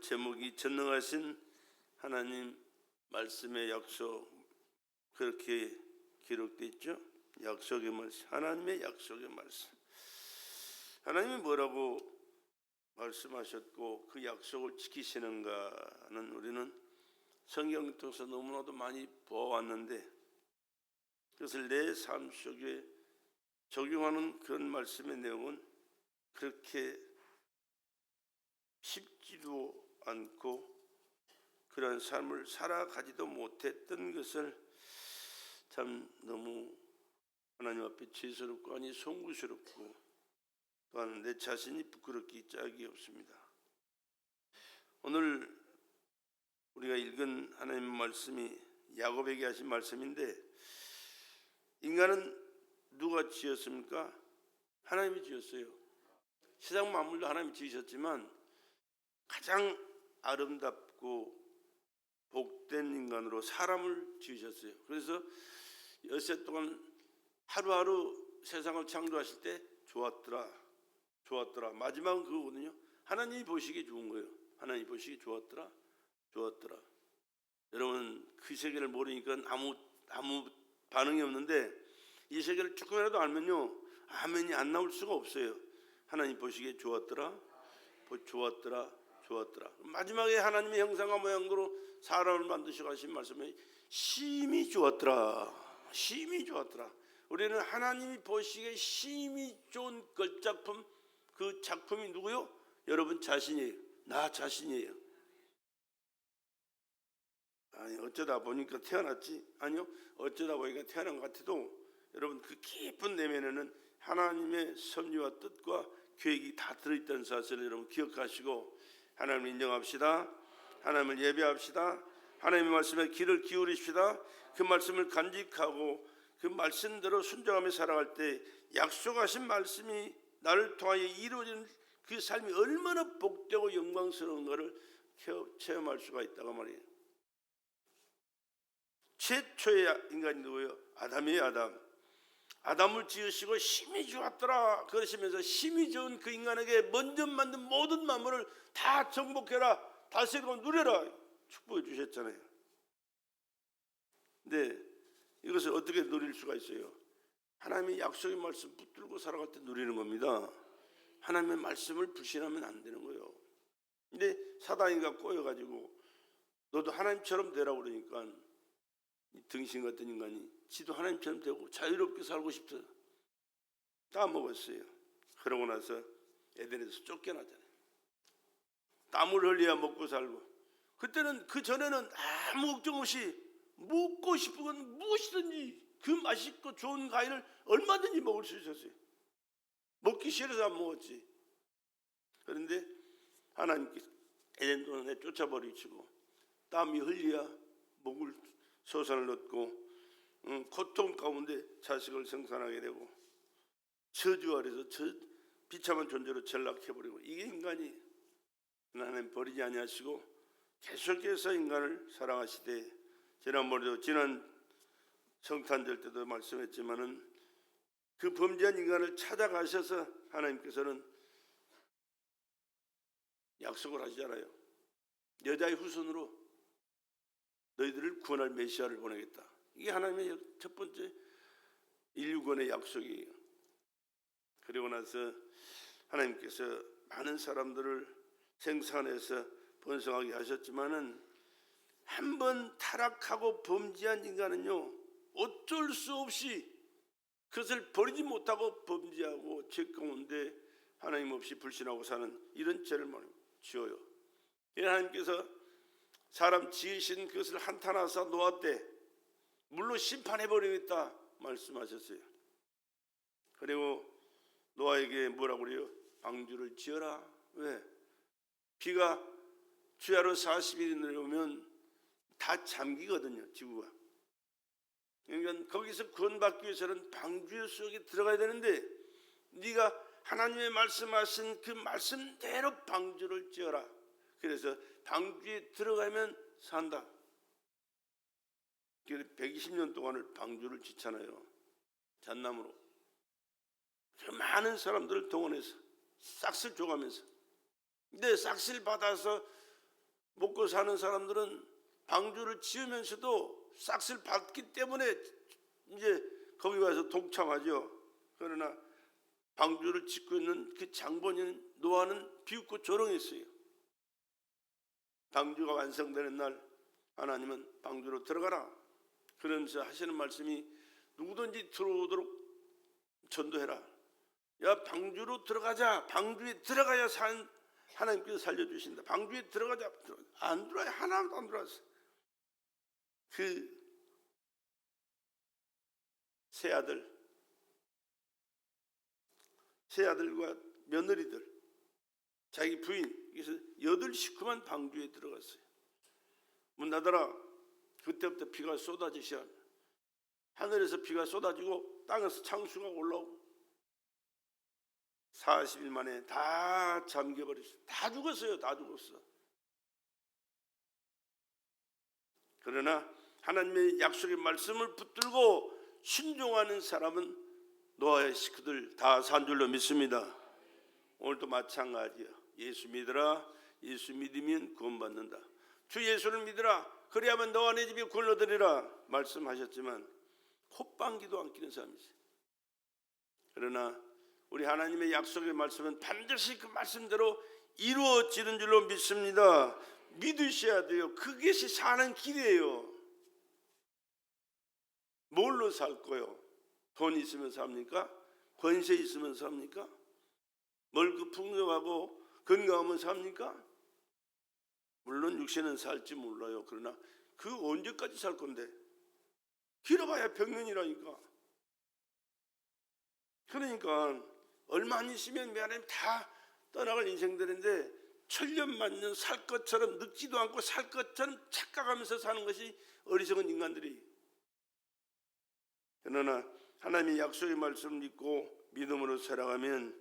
오늘 제목이 전능하신 하나님 말씀의 약속, 그렇게 기록되어 있죠. 약속의 말씀, 하나님의 약속의 말씀. 하나님이 뭐라고 말씀하셨고 그 약속을 지키시는가는 우리는 성경을 통해서 너무나도 많이 보아왔는데, 그것을 내 삶 속에 적용하는 그런 말씀의 내용은 그렇게 쉽지도 않고 그런 삶을 살아가지도 못했던 것을 참 너무 하나님 앞에 죄스럽고 아니 송구스럽고 또한 내 자신이 부끄럽기 짝이 없습니다. 오늘 우리가 읽은 하나님의 말씀이 야곱에게 하신 말씀인데, 인간은 누가 지었습니까? 하나님이 지었어요. 세상 만물도 하나님이 지으셨지만 가장 아름답고 복된 인간으로 사람을 지으셨어요. 그래서 엿새 동안 하루하루 세상을 창조하실 때 좋았더라, 좋았더라. 마지막은 그거거든요. 하나님이 보시기에 좋은 거예요. 하나님이 보시기에 좋았더라, 좋았더라. 여러분 그 세계를 모르니까 아무 반응이 없는데, 이 세계를 조금이라도 알면요 아멘이 안 나올 수가 없어요. 하나님 보시기에 좋았더라, 좋았더라, 좋았더라. 마지막에 하나님의 형상과 모양으로 사람을 만드셔 가신 말씀이 심히 좋았더라, 심히 좋았더라. 우리는 하나님이 보시기에 심히 좋은 걸작품, 그 작품이 누구요? 여러분 자신이에요. 나 자신이에요. 아니 어쩌다 보니까 태어났지? 아니요, 어쩌다 보니까 태어난 것 같아도 여러분 그 깊은 내면에는 하나님의 섭리와 뜻과 계획이 다 들어있다는 사실을 여러분 기억하시고 하나님을 인정합시다. 하나님을 예배합시다. 하나님의 말씀에 귀를 기울이십시다. 그 말씀을 간직하고 그 말씀대로 순종하며 살아갈 때 약속하신 말씀이 나를 통하여 이루어지는 그 삶이 얼마나 복되고 영광스러운가를 체험할 수가 있다고 말이에요. 최초의 인간이 누구예요? 아담이에요. 아담을 지으시고 심히 좋았더라 그러시면서 심히 좋은 그 인간에게 먼저 만든 모든 만물을 다 정복해라, 다스리고 누려라 축복해 주셨잖아요. 근데 이것을 어떻게 누릴 수가 있어요? 하나님의 약속의 말씀 붙들고 살아갈 때 누리는 겁니다. 하나님의 말씀을 불신하면 안 되는 거예요. 근데 사단이가 꼬여가지고 너도 하나님처럼 되라고 그러니까 이 등신 같은 인간이 지도 하나님처럼 되고 자유롭게 살고 싶다 까먹었어요. 그러고 나서 에덴에서 쫓겨나잖아요. 땀을 흘려야 먹고 살고, 그때는 그 전에는 아무 걱정 없이 먹고 싶은 건 무엇이든지 그 맛있고 좋은 과일을 얼마든지 먹을 수 있었어요. 먹기 싫어서 안 먹었지. 그런데 하나님께서 에덴 동산에 쫓아버리시고 땀이 흘려야 목을 소산을 얻고 고통 가운데 자식을 생산하게 되고 저주 아래서 비참한 존재로 전락해버리고, 이게 인간이 하나님 버리지 아니하시고 계속해서 인간을 사랑하시되, 지난 성탄절 때도 말씀했지만은 그 범죄한 인간을 찾아가셔서 하나님께서는 약속을 하시잖아요. 여자의 후손으로 너희들을 구원할 메시아를 보내겠다. 이게 하나님의 첫 번째 인류권의 약속이에요. 그리고 나서 하나님께서 많은 사람들을 생산해서 번성하게 하셨지만은 한 번 타락하고 범죄한 인간은요 어쩔 수 없이 그것을 버리지 못하고 범죄하고 죄 가운데 하나님 없이 불신하고 사는 이런 죄를 지어요. 하나님께서 사람 지으신 그것을 한탄하사 놓았대 물로 심판해버리겠다 말씀하셨어요. 그리고 노아에게 뭐라고 그래요? 방주를 지어라. 왜? 비가 주야로 40일이 내려오면 다 잠기거든요, 지구가. 그러니까 거기서 구원받기 위해서는 방주 속에 들어가야 되는데, 네가 하나님의 말씀하신 그 말씀대로 방주를 지어라. 그래서 방주에 들어가면 산다. 120년 동안을 방주를 짓잖아요, 잣나무로. 많은 사람들을 동원해서 싹쓸 줘가면서. 근데 싹쓸 받아서 먹고 사는 사람들은 방주를 지으면서도 싹을 받기 때문에 이제 거기 가서 동참하죠. 그러나 방주를 짓고 있는 그 장본인 노아는 비웃고 조롱했어요. 방주가 완성되는 날 하나님은 방주로 들어가라 그러면서 하시는 말씀이 누구든지 들어오도록 전도해라. 야, 방주로 들어가자. 방주에 들어가야 하나님께서 살려주신다. 방주에 들어가자. 안 들어와요. 하나도 안 들어왔어요. 그 새아들과 며느리들, 자기 부인, 그래서 8 식구만 방주에 들어갔어요. 문 닫아라. 그때부터 비가 쏟아지기 시작합니다. 하늘에서 비가 쏟아지고 땅에서 창수가 올라오고 40일 만에 다 잠겨버렸어요. 다 죽었어요. 다 죽었어. 그러나 하나님의 약속의 말씀을 붙들고 순종하는 사람은 노아의 식구들 다 산 줄로 믿습니다. 오늘도 마찬가지예요. 예수 믿으라. 예수 믿으면 구원받는다. 주 예수를 믿으라. 그래야만 너와 내 집이 구원을 얻으리라 말씀하셨지만 콧방귀도 안 끼는 사람이 있어요. 그러나 우리 하나님의 약속의 말씀은 반드시 그 말씀대로 이루어지는 줄로 믿습니다. 믿으셔야 돼요. 그것이 사는 길이에요. 뭘로 살 거요? 돈 있으면 삽니까? 권세 있으면 삽니까? 멀고 풍성하고 건강하면 삽니까? 물론 육신은 살지 몰라요. 그러나 그 언제까지 살 건데? 길어봐야 병년이라니까. 그러니까 얼마 안 있으면 하나님 다 떠나갈 인생들인데 천년만년 살 것처럼 늙지도 않고 살 것처럼 착각하면서 사는 것이 어리석은 인간들이. 그러나 하나님의 약속의 말씀을 믿고 믿음으로 살아가면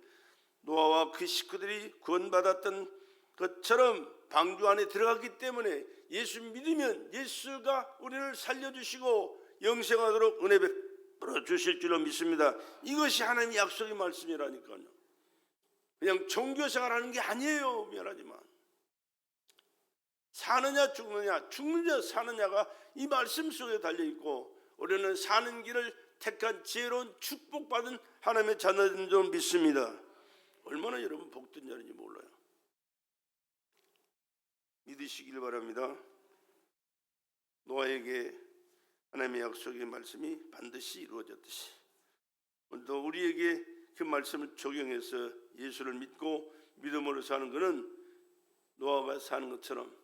노아와 그 식구들이 구원받았던 것처럼 방주 안에 들어갔기 때문에 예수 믿으면 예수가 우리를 살려주시고 영생하도록 은혜 베풀어 주실 줄로 믿습니다. 이것이 하나님의 약속의 말씀이라니까요. 그냥 종교생활하는 게 아니에요. 미안하지만 사느냐 죽느냐, 죽느냐 사느냐가 이 말씀 속에 달려있고 우리는 사는 길을 택한 지혜로운 축복받은 하나님의 자녀인 줄 믿습니다. 얼마나 여러분 복된 자인지 몰라요. 믿으시길 바랍니다. 노아에게 하나님의 약속의 말씀이 반드시 이루어졌듯이 오늘도 우리에게 그 말씀을 적용해서 예수를 믿고 믿음으로 사는 것은 노아가 사는 것처럼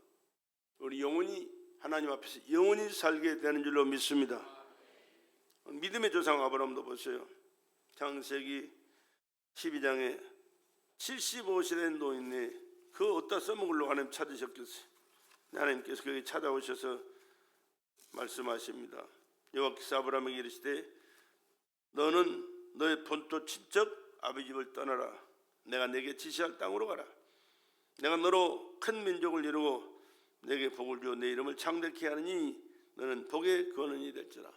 우리 영원히 하나님 앞에서 영원히 살게 되는 줄로 믿습니다. 믿음의 조상 아브라함도 보세요. 창세기 12장에 75세 된 노인네 그 어디다 써먹으려고 하나님 찾으셨겠어요. 하나님께서 거기 찾아오셔서 말씀하십니다. 여호와께서 아브라함에게 이르시되 너는 너의 본토 친척 아버지 집을 떠나라. 내가 내게 지시할 땅으로 가라. 내가 너로 큰 민족을 이루고 내게 복을 주어 내 이름을 창대케 하느니 너는 복의 근원이 될지라.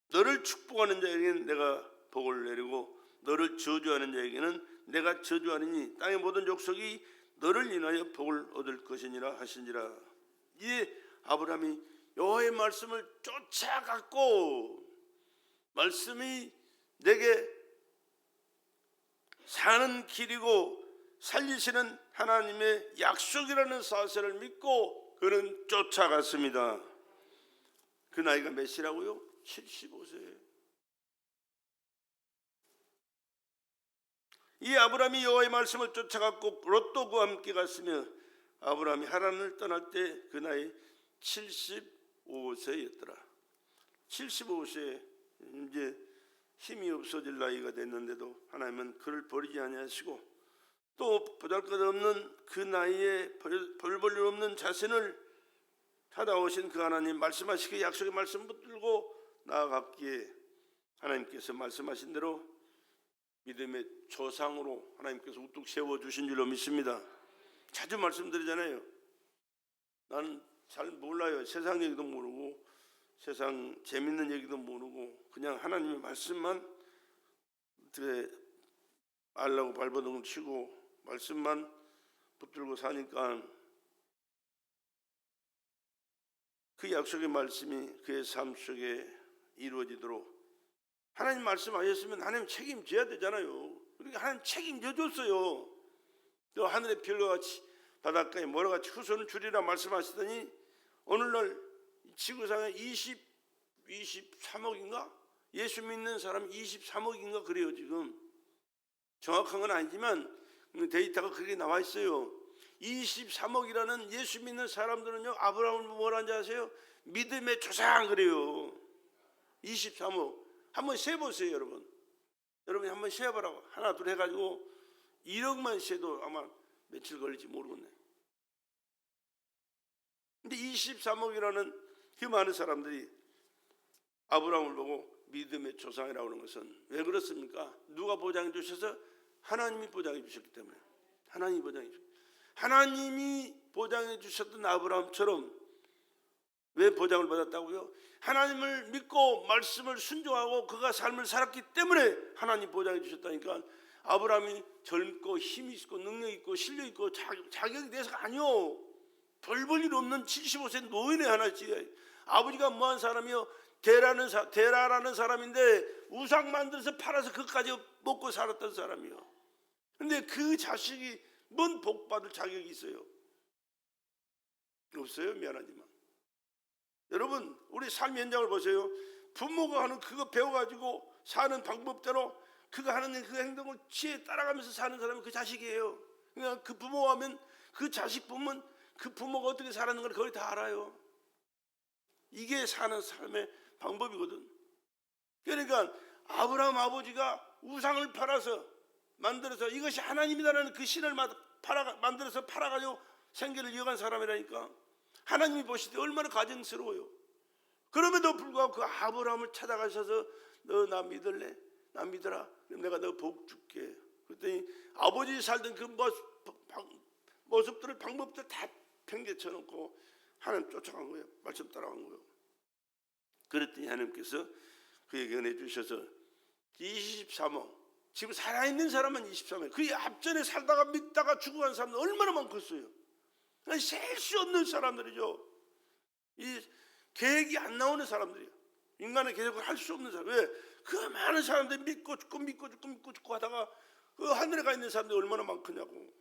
너를 축복하는 자에게는 내가 복을 내리고 너를 저주하는 자에게는 내가 저주하느니 땅의 모든 족속이 너를 인하여 복을 얻을 것이니라 하시니라. 이에 아브라함이 여호와의 말씀을 쫓아갔고 말씀이 내게 사는 길이고 살리시는 하나님의 약속이라는 사실을 믿고 그는 쫓아갔습니다. 그 나이가 몇이라고요? 75세. 이 아브라함이 여호와의 말씀을 쫓아갔고 롯도 그와 함께 갔으며 아브라함이 하란을 떠날 때 그 나이 75세였더라. 75세 이제 힘이 없어질 나이가 됐는데도 하나님은 그를 버리지 아니하시고 또 보잘것없는 그 나이에 별 볼 일 없는 자신을 찾아오신 그 하나님 말씀하시기에 약속의 말씀 붙들고 나아갔기에 하나님께서 말씀하신 대로 믿음의 조상으로 하나님께서 우뚝 세워주신 줄로 믿습니다. 자주 말씀드리잖아요. 나는 잘 몰라요. 세상 얘기도 모르고 세상 재밌는 얘기도 모르고 그냥 하나님의 말씀만 어떻게 알라고 발버둥 치고 말씀만 붙들고 사니까 그 약속의 말씀이 그의 삶 속에 이루어지도록 하나님 말씀하셨으면 하나님 책임져야 되잖아요. 그러니까 하나님 책임져 줬어요. 또 하늘의 별과 같이 바닷가에 모래와 같이 후손을 주리라 말씀하시더니 오늘날 지구상에 23억인가? 예수 믿는 사람 23억인가 그래요. 지금 정확한 건 아니지만 데이터가 그렇게 나와 있어요. 23억이라는 예수 믿는 사람들은요, 아브라함을 뭐라는지 아세요? 믿음의 조상 그래요. 23억. 한번 세보세요, 여러분. 여러분이 한번 세보라고. 하나 둘 해가지고 1억만 세도 아마 며칠 걸릴지 모르겠네. 근데 23억이라는 그 많은 사람들이 아브라함을 보고 믿음의 조상이라고 하는 것은 왜 그렇습니까? 누가 보장해 주셔서? 하나님이 보장해 주셨기 때문에. 하나님이 보장해 주셨기 때문에. 하나님이 보장해 주셨던 아브라함처럼 왜 보장을 받았다고요? 하나님을 믿고 말씀을 순종하고 그가 삶을 살았기 때문에 하나님 보장해 주셨다니까. 아브라함이 젊고 힘이 있고 능력 있고 실력 있고 자격이 돼서가 아니요. 별볼 일 없는 75세 노인의 하나씩. 아버지가 뭐한 사람이요? 데라라는 사람인데 우상 만들어서 팔아서 그까지 먹고 살았던 사람이요. 근데 그 자식이 뭔 복 받을 자격이 있어요? 없어요. 미안하지만. 여러분, 우리 삶 현장을 보세요. 부모가 하는 그거 배워가지고 사는 방법대로 그가 하는 그 행동을 지혜 따라가면서 사는 사람이 그 자식이에요. 그러니까 그 부모 하면 그 자식 보면 그 부모가 어떻게 살았는 걸 거의 다 알아요. 이게 사는 삶의 방법이거든. 그러니까 아브라함 아버지가 우상을 팔아서 만들어서 이것이 하나님이다라는 그 신을 만들어서 팔아가지고 생계를 이어간 사람이라니까. 하나님이 보실 때 얼마나 가증스러워요. 그럼에도 불구하고 그 아브라함을 찾아가셔서 너 나 믿을래? 나 믿어라. 그럼 내가 너 복 줄게. 그랬더니 아버지 살던 그 모습들을 방법들 다 팽개쳐 놓고 하나님 쫓아간 거예요. 말씀 따라간 거예요. 그랬더니 하나님께서 그에게 은혜 주셔서 23억, 지금 살아있는 사람은 23억, 그 앞전에 살다가 믿다가 죽어간 사람들 얼마나 많겠어요. 셀 수 없는 사람들이죠. 이 계획이 안 나오는 사람들이에요. 인간의 계획을 할 수 없는 사람. 왜? 그 많은 사람들이 믿고 죽고 하다가 그 하늘에 가 있는 사람들이 얼마나 많겠냐고.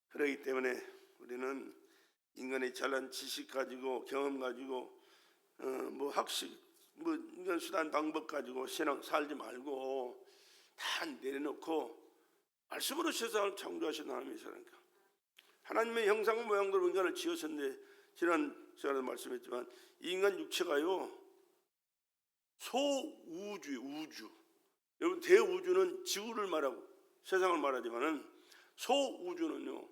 그렇기 때문에 우리는 인간의 잘난 지식 가지고 경험 가지고 뭐 학식 뭐 인간 수단 방법 가지고 신앙 살지 말고 다 내려놓고 말씀으로 세상을 창조하신 하나님이시라니까. 하나님의 형상과 모양대로 인간을 지으셨는데 지난 시간에 말씀했지만 이 인간 육체가요 소우주예요. 우주. 여러분 대우주는 지구를 말하고 세상을 말하지만은 소우주는요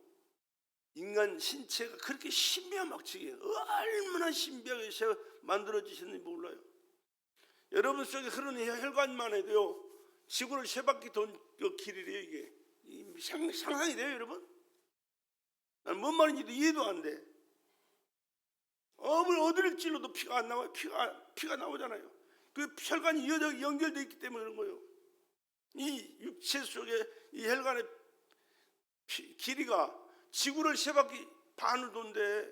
인간 신체가 그렇게 신비한막치게 얼마나 신비하게 만들어지셨는지 몰라요. 여러분 속에 흐르는 혈관만 해도요 지구를 세 바퀴 돈 그 길이래요. 이게 상상이 돼요 여러분? 난 뭔 말인지도 이해도 안 돼. 어디를 찔러도 피가 안 나와요. 피가 나오잖아요. 그 혈관이 연결되어 있기 때문에 그런 거예요. 이 육체 속에 이 혈관의 길이가 지구를 세 바퀴 반을 돈대.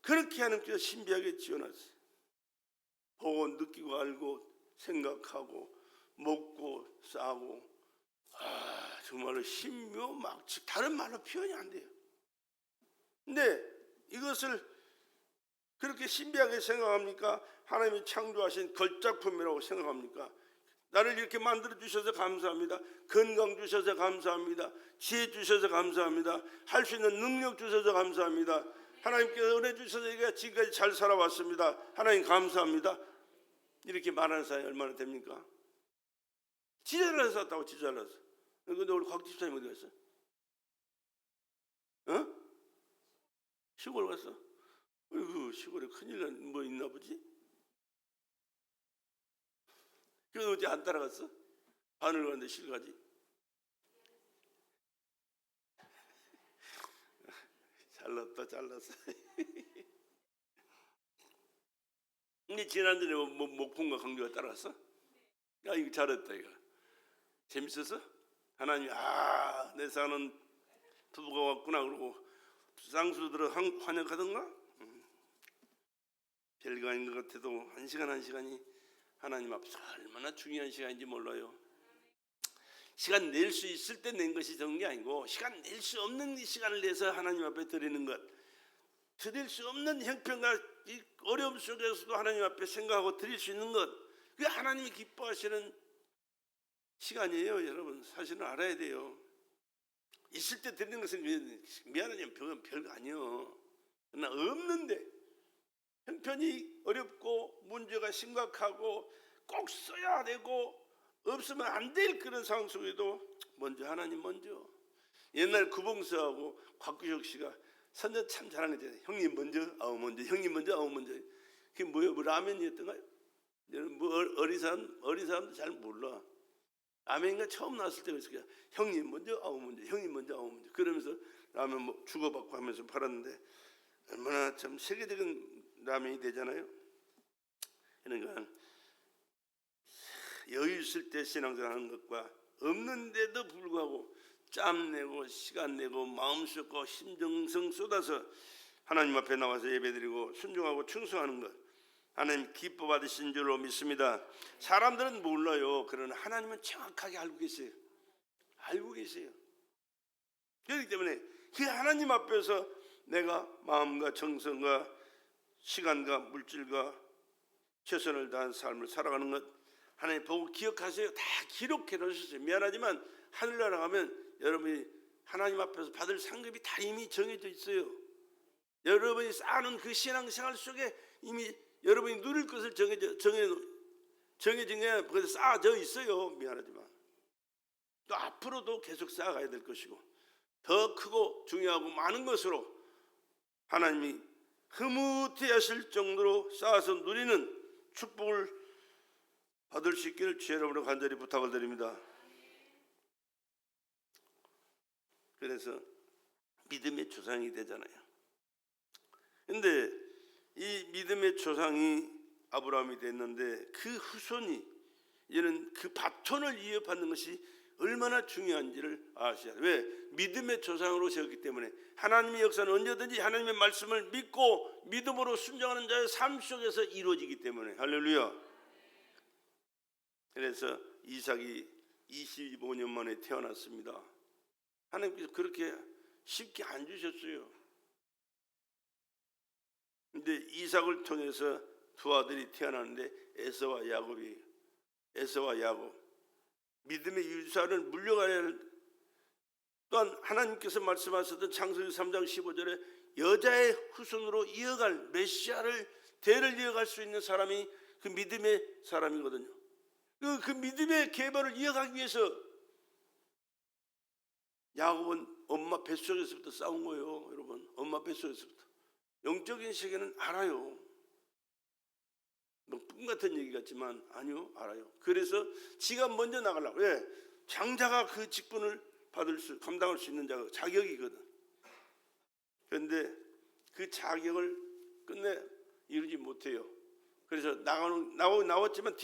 그렇게 하나님께서 신비하게 지어놨어요. 보고 느끼고 알고 생각하고 먹고 싸고 정말로 신묘막측 다른 말로 표현이 안 돼요. 근데 이것을 그렇게 신비하게 생각합니까? 하나님이 창조하신 걸작품이라고 생각합니까? 나를 이렇게 만들어 주셔서 감사합니다. 건강 주셔서 감사합니다. 지혜 주셔서 감사합니다. 할 수 있는 능력 주셔서 감사합니다. 하나님께서 은혜 주셔서 제가 지금까지 잘 살아왔습니다. 하나님 감사합니다. 이렇게 말하는 사람이 얼마나 됩니까? 지잘나서 왔다고 지잘나서. 근데 우리 곽 집사님 어디 갔어? 어? 시골 갔어? 어이구 시골에 큰일 난 뭐 있나 보지? 그래서 어디 안 따라갔어? 바늘 가는데 실가지? 잘났어. 근데 지난주에 목포인가 강주가 따라갔어? 야 이거 잘했다 이거. 재밌었어? 하나님이 내 사는 부부가 왔구나 그러고 쌍수들은 환영하던가? 별거 아닌 것 같아도 한 시간이 하나님 앞에서 얼마나 중요한 시간인지 몰라요. 시간 낼 수 있을 때 낸 것이 좋은 게 아니고 시간 낼 수 없는 시간을 내서 하나님 앞에 드리는 것, 드릴 수 없는 형편과 이 어려움 속에서도 하나님 앞에 생각하고 드릴 수 있는 것, 그게 하나님이 기뻐하시는 시간이에요. 여러분 사실은 알아야 돼요. 있을 때 드리는 것은 미안하지만 별거 아니에요. 그러나 없는데 형편이 어렵고 문제가 심각하고 꼭 써야 되고 없으면 안 될 그런 상황 속에도 먼저 하나님 먼저. 옛날 구봉서하고 곽구석 씨가 선전 참 잘하는 거잖아요. 형님 먼저 아우 먼저, 형님 먼저 아우 먼저. 그게 뭐예요? 뭐 라면이었던가요? 뭐 어린 사람도 잘 몰라. 라면인가 처음 나왔을 때 그랬어요. 형님 먼저 아우 먼저, 형님 먼저 아우 먼저. 그러면서 라면 뭐 주고받고 하면서 팔았는데 얼마나 참 세계적인 라면이 되잖아요. 그러니까 여유 있을 때 신앙생활하는 것과 없는데도 불구하고 짬 내고 시간 내고 마음 쏟고 심정성 쏟아서 하나님 앞에 나와서 예배드리고 순종하고 충성하는 것, 하나님 기뻐 받으신 줄로 믿습니다. 사람들은 몰라요. 그러나 하나님은 정확하게 알고 계세요. 알고 계세요. 그렇기 때문에 그 하나님 앞에서 내가 마음과 정성과 시간과 물질과 최선을 다한 삶을 살아가는 것 하나님 보고 기억하세요. 다 기록해 놓으셨어요. 미안하지만 하늘나라 가면 여러분이 하나님 앞에서 받을 상급이 다 이미 정해져 있어요. 여러분이 쌓아놓은 그 신앙생활 속에 이미 여러분이 누릴 것을 정해진 게 거기서 쌓아져 있어요. 미안하지만 또 앞으로도 계속 쌓아가야 될 것이고 더 크고 중요하고 많은 것으로 하나님이 흐뭇해 하실 정도로 쌓아서 누리는 축복을 받을 수 있기를 주의 이름으로 간절히 부탁을 드립니다. 그래서 믿음의 조상이 되잖아요. 근데 이 믿음의 조상이 아브라함이 됐는데 그 후손이 이제는 그 바톤을 이어받는 것이 얼마나 중요한지를 아셔야 돼요. 왜? 믿음의 조상으로 세웠기 때문에 하나님의 역사는 언제든지 하나님의 말씀을 믿고 믿음으로 순종하는 자의 삶 속에서 이루어지기 때문에. 할렐루야. 그래서 이삭이 25년 만에 태어났습니다. 하나님께서 그렇게 쉽게 안 주셨어요. 근데 이삭을 통해서 두 아들이 태어나는데 에서와 야곱 믿음의 유산을 물려가야 할, 또한 하나님께서 말씀하셨던 창세기 3장 15절에 여자의 후손으로 이어갈 메시아를 대를 이어갈 수 있는 사람이 그 믿음의 사람이거든요. 그 믿음의 계보를 이어가기 위해서 야곱은 엄마 뱃속에서부터 싸운 거예요. 여러분 엄마 뱃속에서부터. 영적인 세계는 알아요. 뭐 꿈 같은 얘기 같지만 아니요, 알아요. 그래서 지가 먼저 나가려고. 왜? 장자가 그 직분을 감당할 수 있는 자격이거든. 그런데 그 자격을 끝내 이루지 못해요. 그래서 나왔지만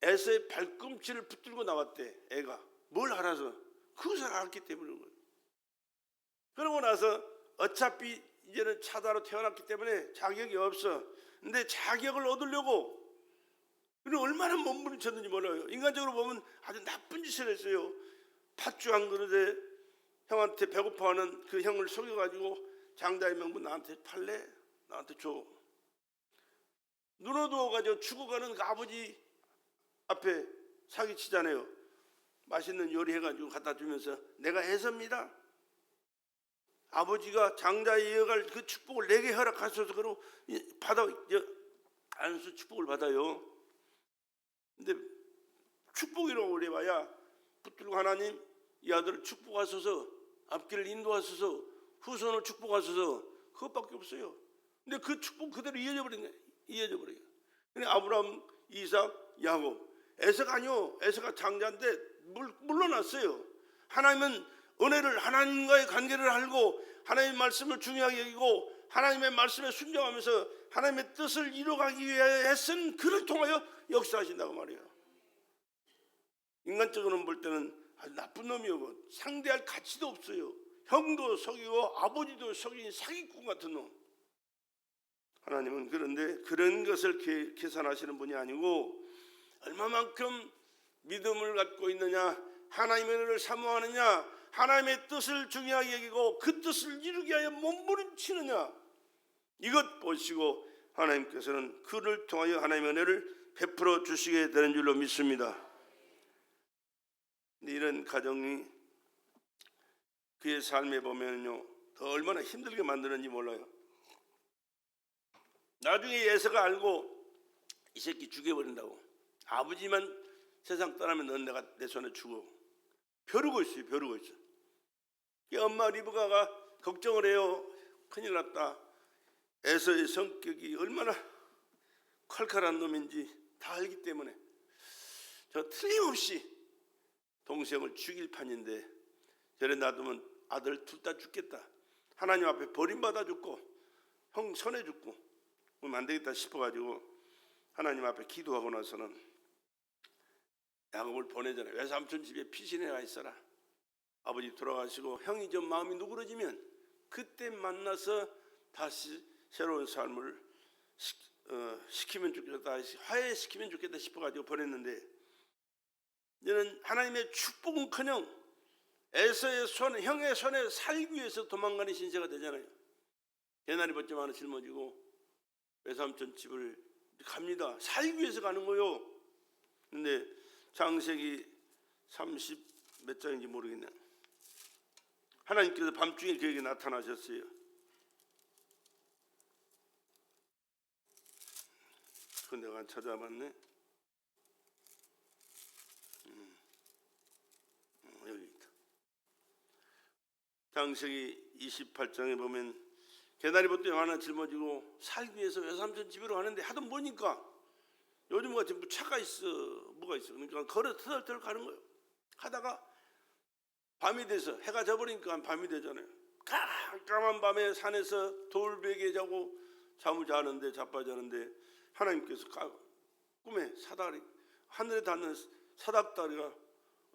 에서의 발꿈치를 붙들고 나왔대. 애가 뭘 알아서? 그것을 알았기 때문에 그런 거예요. 그러고 나서 어차피 이제는 차다로 태어났기 때문에 자격이 없어. 근데 자격을 얻으려고 그리고 얼마나 몸부림쳤는지 몰라요. 인간적으로 보면 아주 나쁜 짓을 했어요. 팥죽 한 그릇에 형한테 배고파하는 그 형을 속여가지고 장자의 명분 나한테 팔래? 나한테 줘. 눈 어두워가지고 죽어가는 그 아버지 앞에 사기치잖아요. 맛있는 요리 해가지고 갖다 주면서 내가 해섭니다. 아버지가 장자에 이어갈 그 축복을 내게 허락하셔서 그러고 안수 축복을 받아요. 근데 축복이라고 그래봐야 붙들고 하나님 이 아들을 축복하소서, 앞길을 인도하소서, 후손을 축복하소서, 그것밖에 없어요. 근데 그 축복 그대로 이어져 버린 거예요. 근데 아브라함, 이삭, 야곱, 에서가 아니요. 에서가 장자인데 물러났어요. 하나님은 은혜를, 하나님과의 관계를 알고 하나님의 말씀을 중요하게 여기고 하나님의 말씀에 순종하면서 하나님의 뜻을 이루어가기 위해 애쓴 그를 통하여 역사하신다고 말이에요. 인간적으로는 볼 때는 아주 나쁜 놈이고 상대할 가치도 없어요. 형도 속이고 아버지도 속인 사기꾼 같은 놈. 하나님은 그런데 그런 것을 계산하시는 분이 아니고 얼마만큼 믿음을 갖고 있느냐, 하나님의 은혜를 사모하느냐, 하나님의 뜻을 중요하게 여기고 그 뜻을 이루기 위하여 몸부림치느냐, 이것 보시고 하나님께서는 그를 통하여 하나님의 은혜를 베풀어 주시게 되는 줄로 믿습니다. 이런 가정이 그의 삶에 보면요, 더 얼마나 힘들게 만드는지 몰라요. 나중에 예서가 알고 이 새끼 죽여버린다고. 아버지만 세상 떠나면 넌 내가 내 손에 죽어. 벼르고 있어요. 벼르고 있어. 엄마 리브가가 걱정을 해요. 큰일 났다. 에서의 성격이 얼마나 칼칼한 놈인지 다 알기 때문에 저 틀림없이 동생을 죽일 판인데 저래 놔두면 아들 둘 다 죽겠다. 하나님 앞에 버림받아 죽고 형 손에 죽고 그러면 안 되겠다 싶어가지고 하나님 앞에 기도하고 나서는 야곱을 보내잖아요. 외삼촌 집에 피신해 가 있어라. 아버지 돌아가시고 형이 좀 마음이 누그러지면 그때 만나서 다시 새로운 삶을 시키면 좋겠다, 화해시키면 좋겠다 싶어가지고 보냈는데, 이제는 하나님의 축복은커녕 에서의 손, 형의 손에 살기 위해서 도망가는 신세가 되잖아요. 개나리 벗좀 하나 짊어지고 외삼촌 집을 갑니다. 살기 위해서 가는 거요. 근데 창세기 30 몇 장인지 모르겠네. 하나님께서 밤중에 그에게 나타나셨어요. 그 내가 찾아봤네. 여기 있다. 창세기 28장에 보면 개나리봇대 하나 짊어지고 살기 위해서 외삼촌 집으로 가는데 하도 뭐니까 요즘 같이 뭐 차가 있어, 뭐가 있어. 그러니까 걸어 터덜터덜 가는 거예요. 하다가 밤이 돼서 해가 져버리니까 밤이 되잖아요. 깜깜한 밤에 산에서 돌베개 자고 잠을 자는데 자빠자는데 하나님께서 꿈에 사다리, 하늘에 닿는 사닥다리가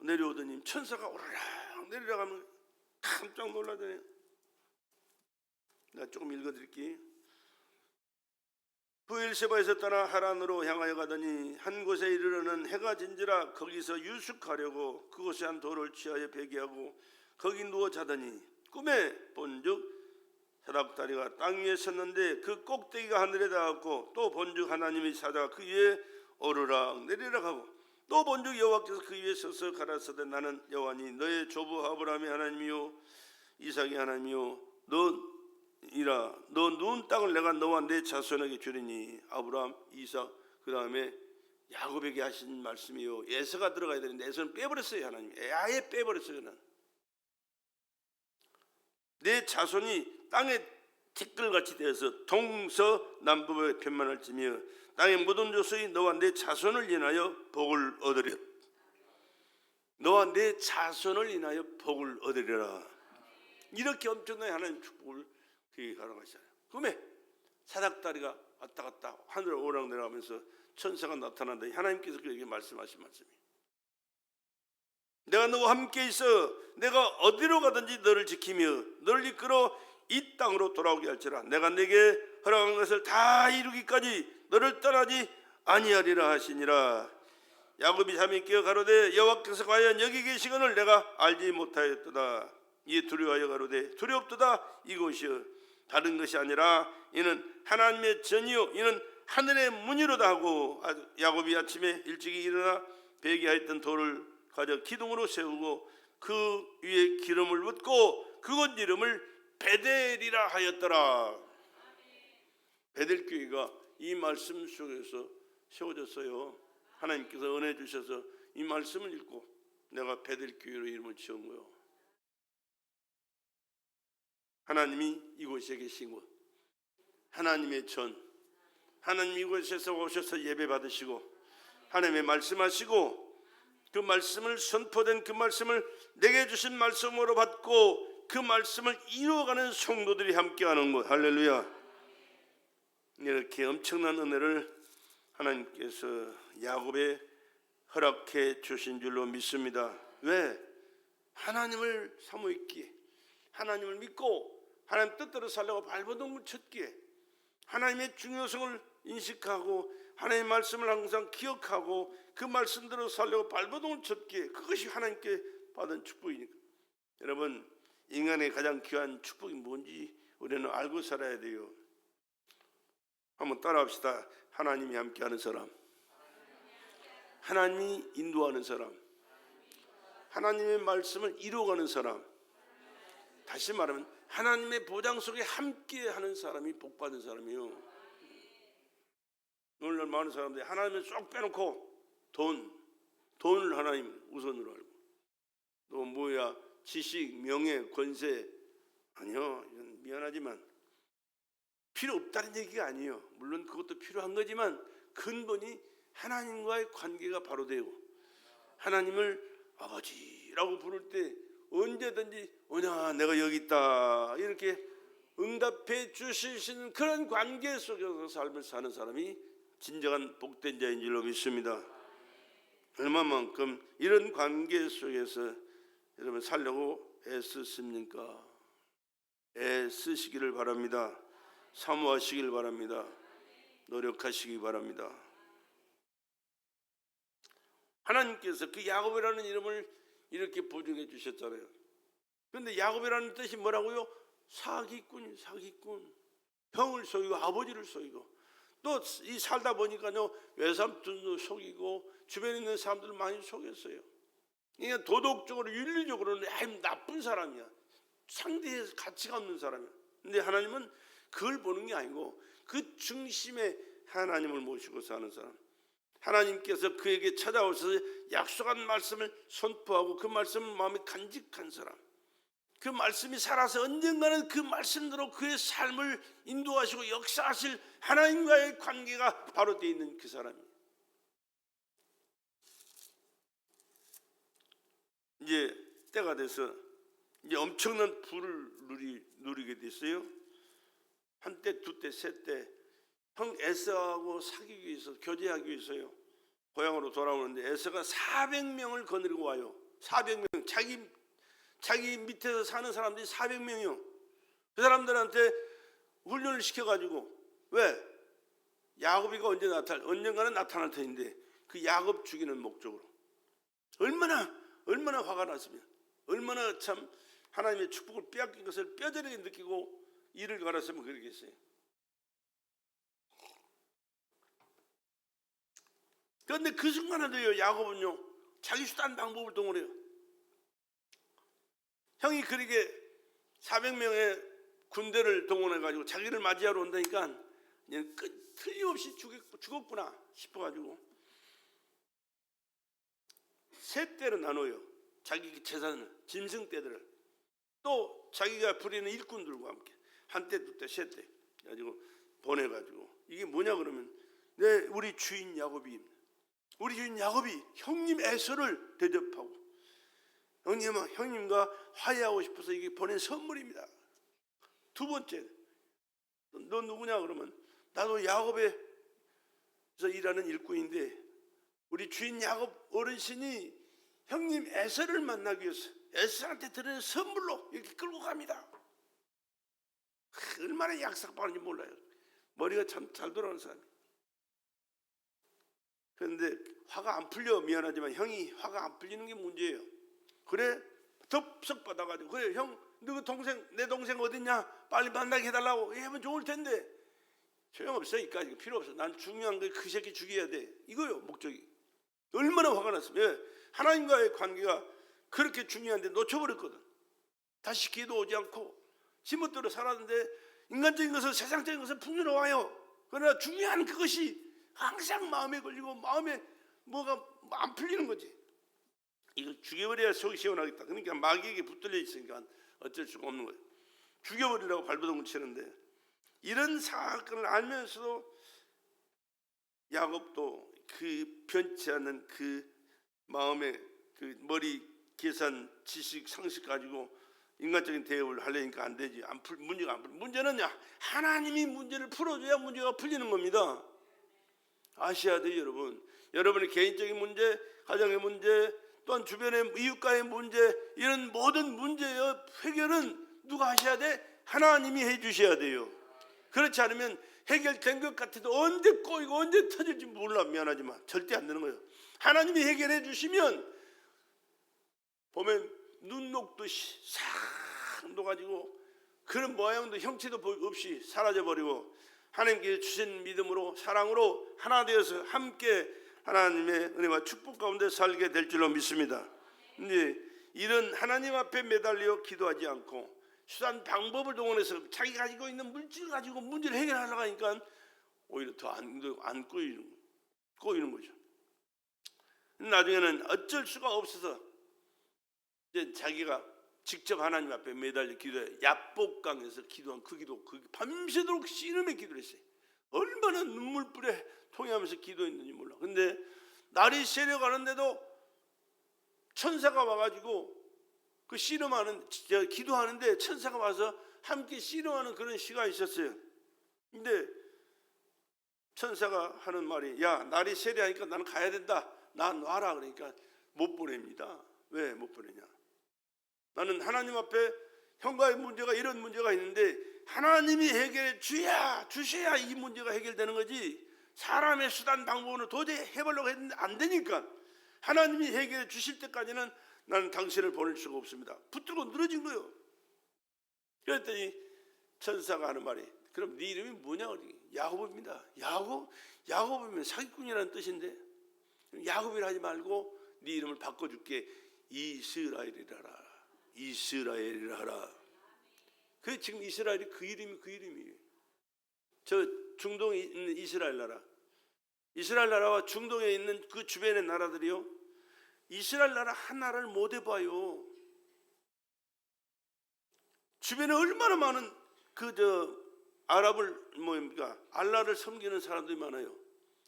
내려오더니 천사가 오르락 내려가면 깜짝 놀라더니, 내가 조금 읽어드릴게요. 부엘세바에서 떠나 하란으로 향하여 가더니 한 곳에 이르러는 해가 진지라 거기서 유숙하려고 그곳에 한 돌을 취하여 베개하고 거기 누워 자더니 꿈에 본즉 사닥다리가 땅 위에 섰는데 그 꼭대기가 하늘에 닿았고, 또 본즉 하나님의 사자가 그 위에 오르락 내리락 하고, 또 본즉 여호와께서 그 위에 서서 가라사대 나는 여호와니 너의 조부 아브라함의 하나님이요 이삭의 하나님이요 너이라 너 누운 땅을 내가 너와 내 자손에게 주리니. 아브라함, 이삭, 그 다음에 야곱에게 하신 말씀이요. 에서가 들어가야 되는데 에서는 빼버렸어요. 하나님이 아예 빼버렸어요. 그는 내 자손이 땅의 티끌같이 되어서 동서남북에 편만할지며 땅의 모든 족속이 너와 내 자손을 인하여 복을 얻으리라. 너와 내 자손을 인하여 복을 얻으리라. 이렇게 엄청난 하나님 축복을 그에게 가라가시잖아요. 그러면 사닥다리가 왔다 갔다 하늘에 오락내락하면서 천사가 나타난다. 하나님께서 그에게 말씀하신 말씀이에요. 내가 너와 함께 있어 내가 어디로 가든지 너를 지키며 너를 이끌어 이 땅으로 돌아오게 할지라. 내가 내게 허락한 것을 다 이루기까지 너를 떠나지 아니하리라 하시니라. 야곱이 잠이 깨어 가로되 여호와께서 과연 여기 계시거늘 내가 알지 못하였도다. 이에 두려워하여 가로되 두렵도다. 이것이여 다른 것이 아니라 이는 하나님의 전이요 이는 하늘의 문이로다 하고, 야곱이 아침에 일찍이 일어나 베개하였던 돌을 가져 기둥으로 세우고 그 위에 기름을 붓고 그곳 이름을 베델이라 하였더라. 베델교회가 이 말씀 속에서 세워졌어요. 하나님께서 은혜 주셔서 이 말씀을 읽고 내가 베델교회로 이름을 지은 거예요. 하나님이 이곳에 계신 곳, 하나님의 전, 하나님 이곳에서 오셔서 예배 받으시고 하나님의 말씀하시고 그 말씀을 선포된 그 말씀을 내게 주신 말씀으로 받고 그 말씀을 이루어가는 성도들이 함께하는 곳. 할렐루야. 이렇게 엄청난 은혜를 하나님께서 야곱에 허락해 주신 줄로 믿습니다. 왜? 하나님을 사모했기에, 하나님을 믿고 하나님 뜻대로 살려고 발버둥을 쳤기에 하나님의 중요성을 인식하고 하나님의 말씀을 항상 기억하고 그 말씀대로 살려고 발버둥을 쳤기에 그것이 하나님께 받은 축복이니까. 여러분, 인간의 가장 귀한 축복이 뭔지 우리는 알고 살아야 돼요. 한번 따라합시다. 하나님이 함께하는 사람, 하나님이 인도하는 사람, 하나님의 말씀을 이루어가는 사람, 다시 말하면 하나님의 보장 속에 함께하는 사람이 복받은 사람이요. 오늘날 많은 사람들이 하나님을 쏙 빼놓고 돈을 하나님 우선으로 알고, 또 뭐야 지식, 명예, 권세, 아니요, 이건 미안하지만 필요 없다는 얘기가 아니에요. 물론 그것도 필요한 거지만 근본이 하나님과의 관계가 바로 되고 하나님을 아버지라고 부를 때 언제든지 오냐 내가 여기 있다 이렇게 응답해 주실 수 있는 그런 관계 속에서 삶을 사는 사람이 진정한 복된 자인 줄로 믿습니다. 얼마만큼 이런 관계 속에서 여러분 살려고 애쓰십니까? 애쓰시기를 바랍니다. 사모하시길 바랍니다. 노력하시기 바랍니다. 하나님께서 그 야곱이라는 이름을 이렇게 보증해 주셨잖아요. 그런데 야곱이라는 뜻이 뭐라고요? 사기꾼. 형을 속이고 아버지를 속이고 또 이 살다 보니까요 외삼촌도 속이고 주변에 있는 사람들을 많이 속였어요. 그러니까 도덕적으로 윤리적으로는 나쁜 사람이야. 상대에서 가치가 없는 사람이야. 근데 하나님은 그걸 보는 게 아니고 그 중심에 하나님을 모시고 사는 사람, 하나님께서 그에게 찾아오셔서 약속한 말씀을 선포하고 그 말씀을 마음에 간직한 사람, 그 말씀이 살아서 언젠가는 그 말씀대로 그의 삶을 인도하시고 역사하실 하나님과의 관계가 바로 되어 있는 그 사람이에요. 이제 때가 돼서 이제 엄청난 부를 누리게 됐어요. 한때, 두때, 세때 형 에서하고 사귀기 위해서, 교제하기 위해서요 고향으로 돌아오는데 에서가 400명을 거느리고 와요. 400명, 자기 밑에서 사는 사람들이 400명이요. 그 사람들한테 훈련을 시켜가지고, 왜? 야곱이가 언젠가는 나타날 텐데 그 야곱 죽이는 목적으로. 얼마나 화가 났으면, 얼마나 참 하나님의 축복을 빼앗긴 것을 뼈저리게 느끼고 이를 갈았으면 그러겠어요. 그런데 그 순간에도요 야곱은요 자기 수단 방법을 동원해요. 형이 그렇게 400명의 군대를 동원해가지고 자기를 맞이하러 온다니까 틀림없이 죽었구나 싶어가지고 세 떼로 나눠요. 자기 재산을, 짐승떼들을 또 자기가 부리는 일꾼들과 함께 한떼, 두떼, 세떼 가지고 보내가지고, 이게 뭐냐 그러면 우리 주인 야곱이 형님 에서를 대접하고 형님과 화해하고 싶어서 이게 보낸 선물입니다. 두 번째, 너 누구냐 그러면 나도 야곱에서 일하는 일꾼인데 우리 주인 야곱 어르신이 형님 에서를 만나기 위해서 에서한테 드리는 선물로 이렇게 끌고 갑니다. 얼마나 약삭빠른지 몰라요. 머리가 참 잘 돌아가는 사람이. 그런데 화가 안 풀려. 미안하지만 형이 화가 안 풀리는 게 문제예요. 그래? 덥석 받아가지고 그래 형 너 동생 내 동생 어딨냐 빨리 만나게 해달라고 하면 좋을 텐데 소용없어. 이까지 필요 없어. 난 중요한 게 그 새끼 죽여야 돼 이거요 목적이. 얼마나 화가 났으면 하나님과의 관계가 그렇게 중요한데 놓쳐버렸거든. 다시 기도 오지 않고 지멋대로 살았는데 인간적인 것은 세상적인 것은 풍요로워요. 그러나 중요한 그것이 항상 마음에 걸리고 마음에 뭐가 안 풀리는 거지. 이걸 죽여버려야 속이 시원하겠다. 그러니까 마귀에게 붙들려 있으니까 어쩔 수가 없는 거예요. 죽여버리라고 발버둥을 치는데 이런 사건을 알면서도 야곱도 그 변치 않는 그 마음의 그 머리 계산 지식 상식 가지고 인간적인 대응을 하려니까 안 되지. 문제가 안 풀려. 문제는 하나님이 문제를 풀어줘야 문제가 풀리는 겁니다. 아셔야 돼요 여러분. 여러분의 개인적인 문제, 가정의 문제, 또한 주변의 이웃과의 문제, 이런 모든 문제의 해결은 누가 하셔야 돼? 하나님이 해주셔야 돼요. 그렇지 않으면 해결된 것 같아도 언제 꼬이고 언제 터질지 몰라. 미안하지만 절대 안 되는 거예요. 하나님이 해결해 주시면 보면 눈 녹듯이 싹 녹아지고 그런 모양도 형체도 없이 사라져버리고 하나님께 주신 믿음으로 사랑으로 하나 되어서 함께 하나님의 은혜와 축복 가운데 살게 될 줄로 믿습니다. 근데 이런 하나님 앞에 매달려 기도하지 않고 수단 방법을 동원해서 자기 가지고 있는 물질을 가지고 문제를 해결하려고 하니까 오히려 더 안 꼬이는 거죠. 나중에는 어쩔 수가 없어서 이제 자기가 직접 하나님 앞에 매달려 기도해. 야복강에서 기도한 그 기도, 밤새도록 씨름의 기도를 했어요. 얼마나 눈물불에 통해하면서 기도했는지 몰라. 근데 날이 새려가는데도 천사가 와가지고 그 씨름하는, 기도하는데 천사가 와서 함께 씨름하는 그런 시간이 있었어요. 근데 천사가 하는 말이, 야, 날이 세려하니까 나는 가야 된다. 나 놔라. 그러니까 못 보냅니다. 왜 못 보내냐? 나는 하나님 앞에 형과의 문제가 이런 문제가 있는데 하나님이 해결해 주셔야 이 문제가 해결되는 거지, 사람의 수단 방법으로 도저히 해보려고 했는데 안 되니까 하나님이 해결해 주실 때까지는 나는 당신을 보낼 수가 없습니다. 붙들고 늘어진 거예요. 그랬더니 천사가 하는 말이, 그럼 네 이름이 뭐냐? 야곱입니다. 야곱이면 사기꾼이라는 뜻인데 야곱이라 하지 말고 네 이름을 바꿔줄게. 이스라엘이라라. 이스라엘이라라. 그 지금 이스라엘이 그 이름이에요. 저 중동에 있는 이스라엘 나라와 중동에 있는 그 주변의 나라들이요, 이스라엘 나라 하나를 못 해봐요. 주변에 얼마나 많은 알라를 섬기는 사람들이 많아요.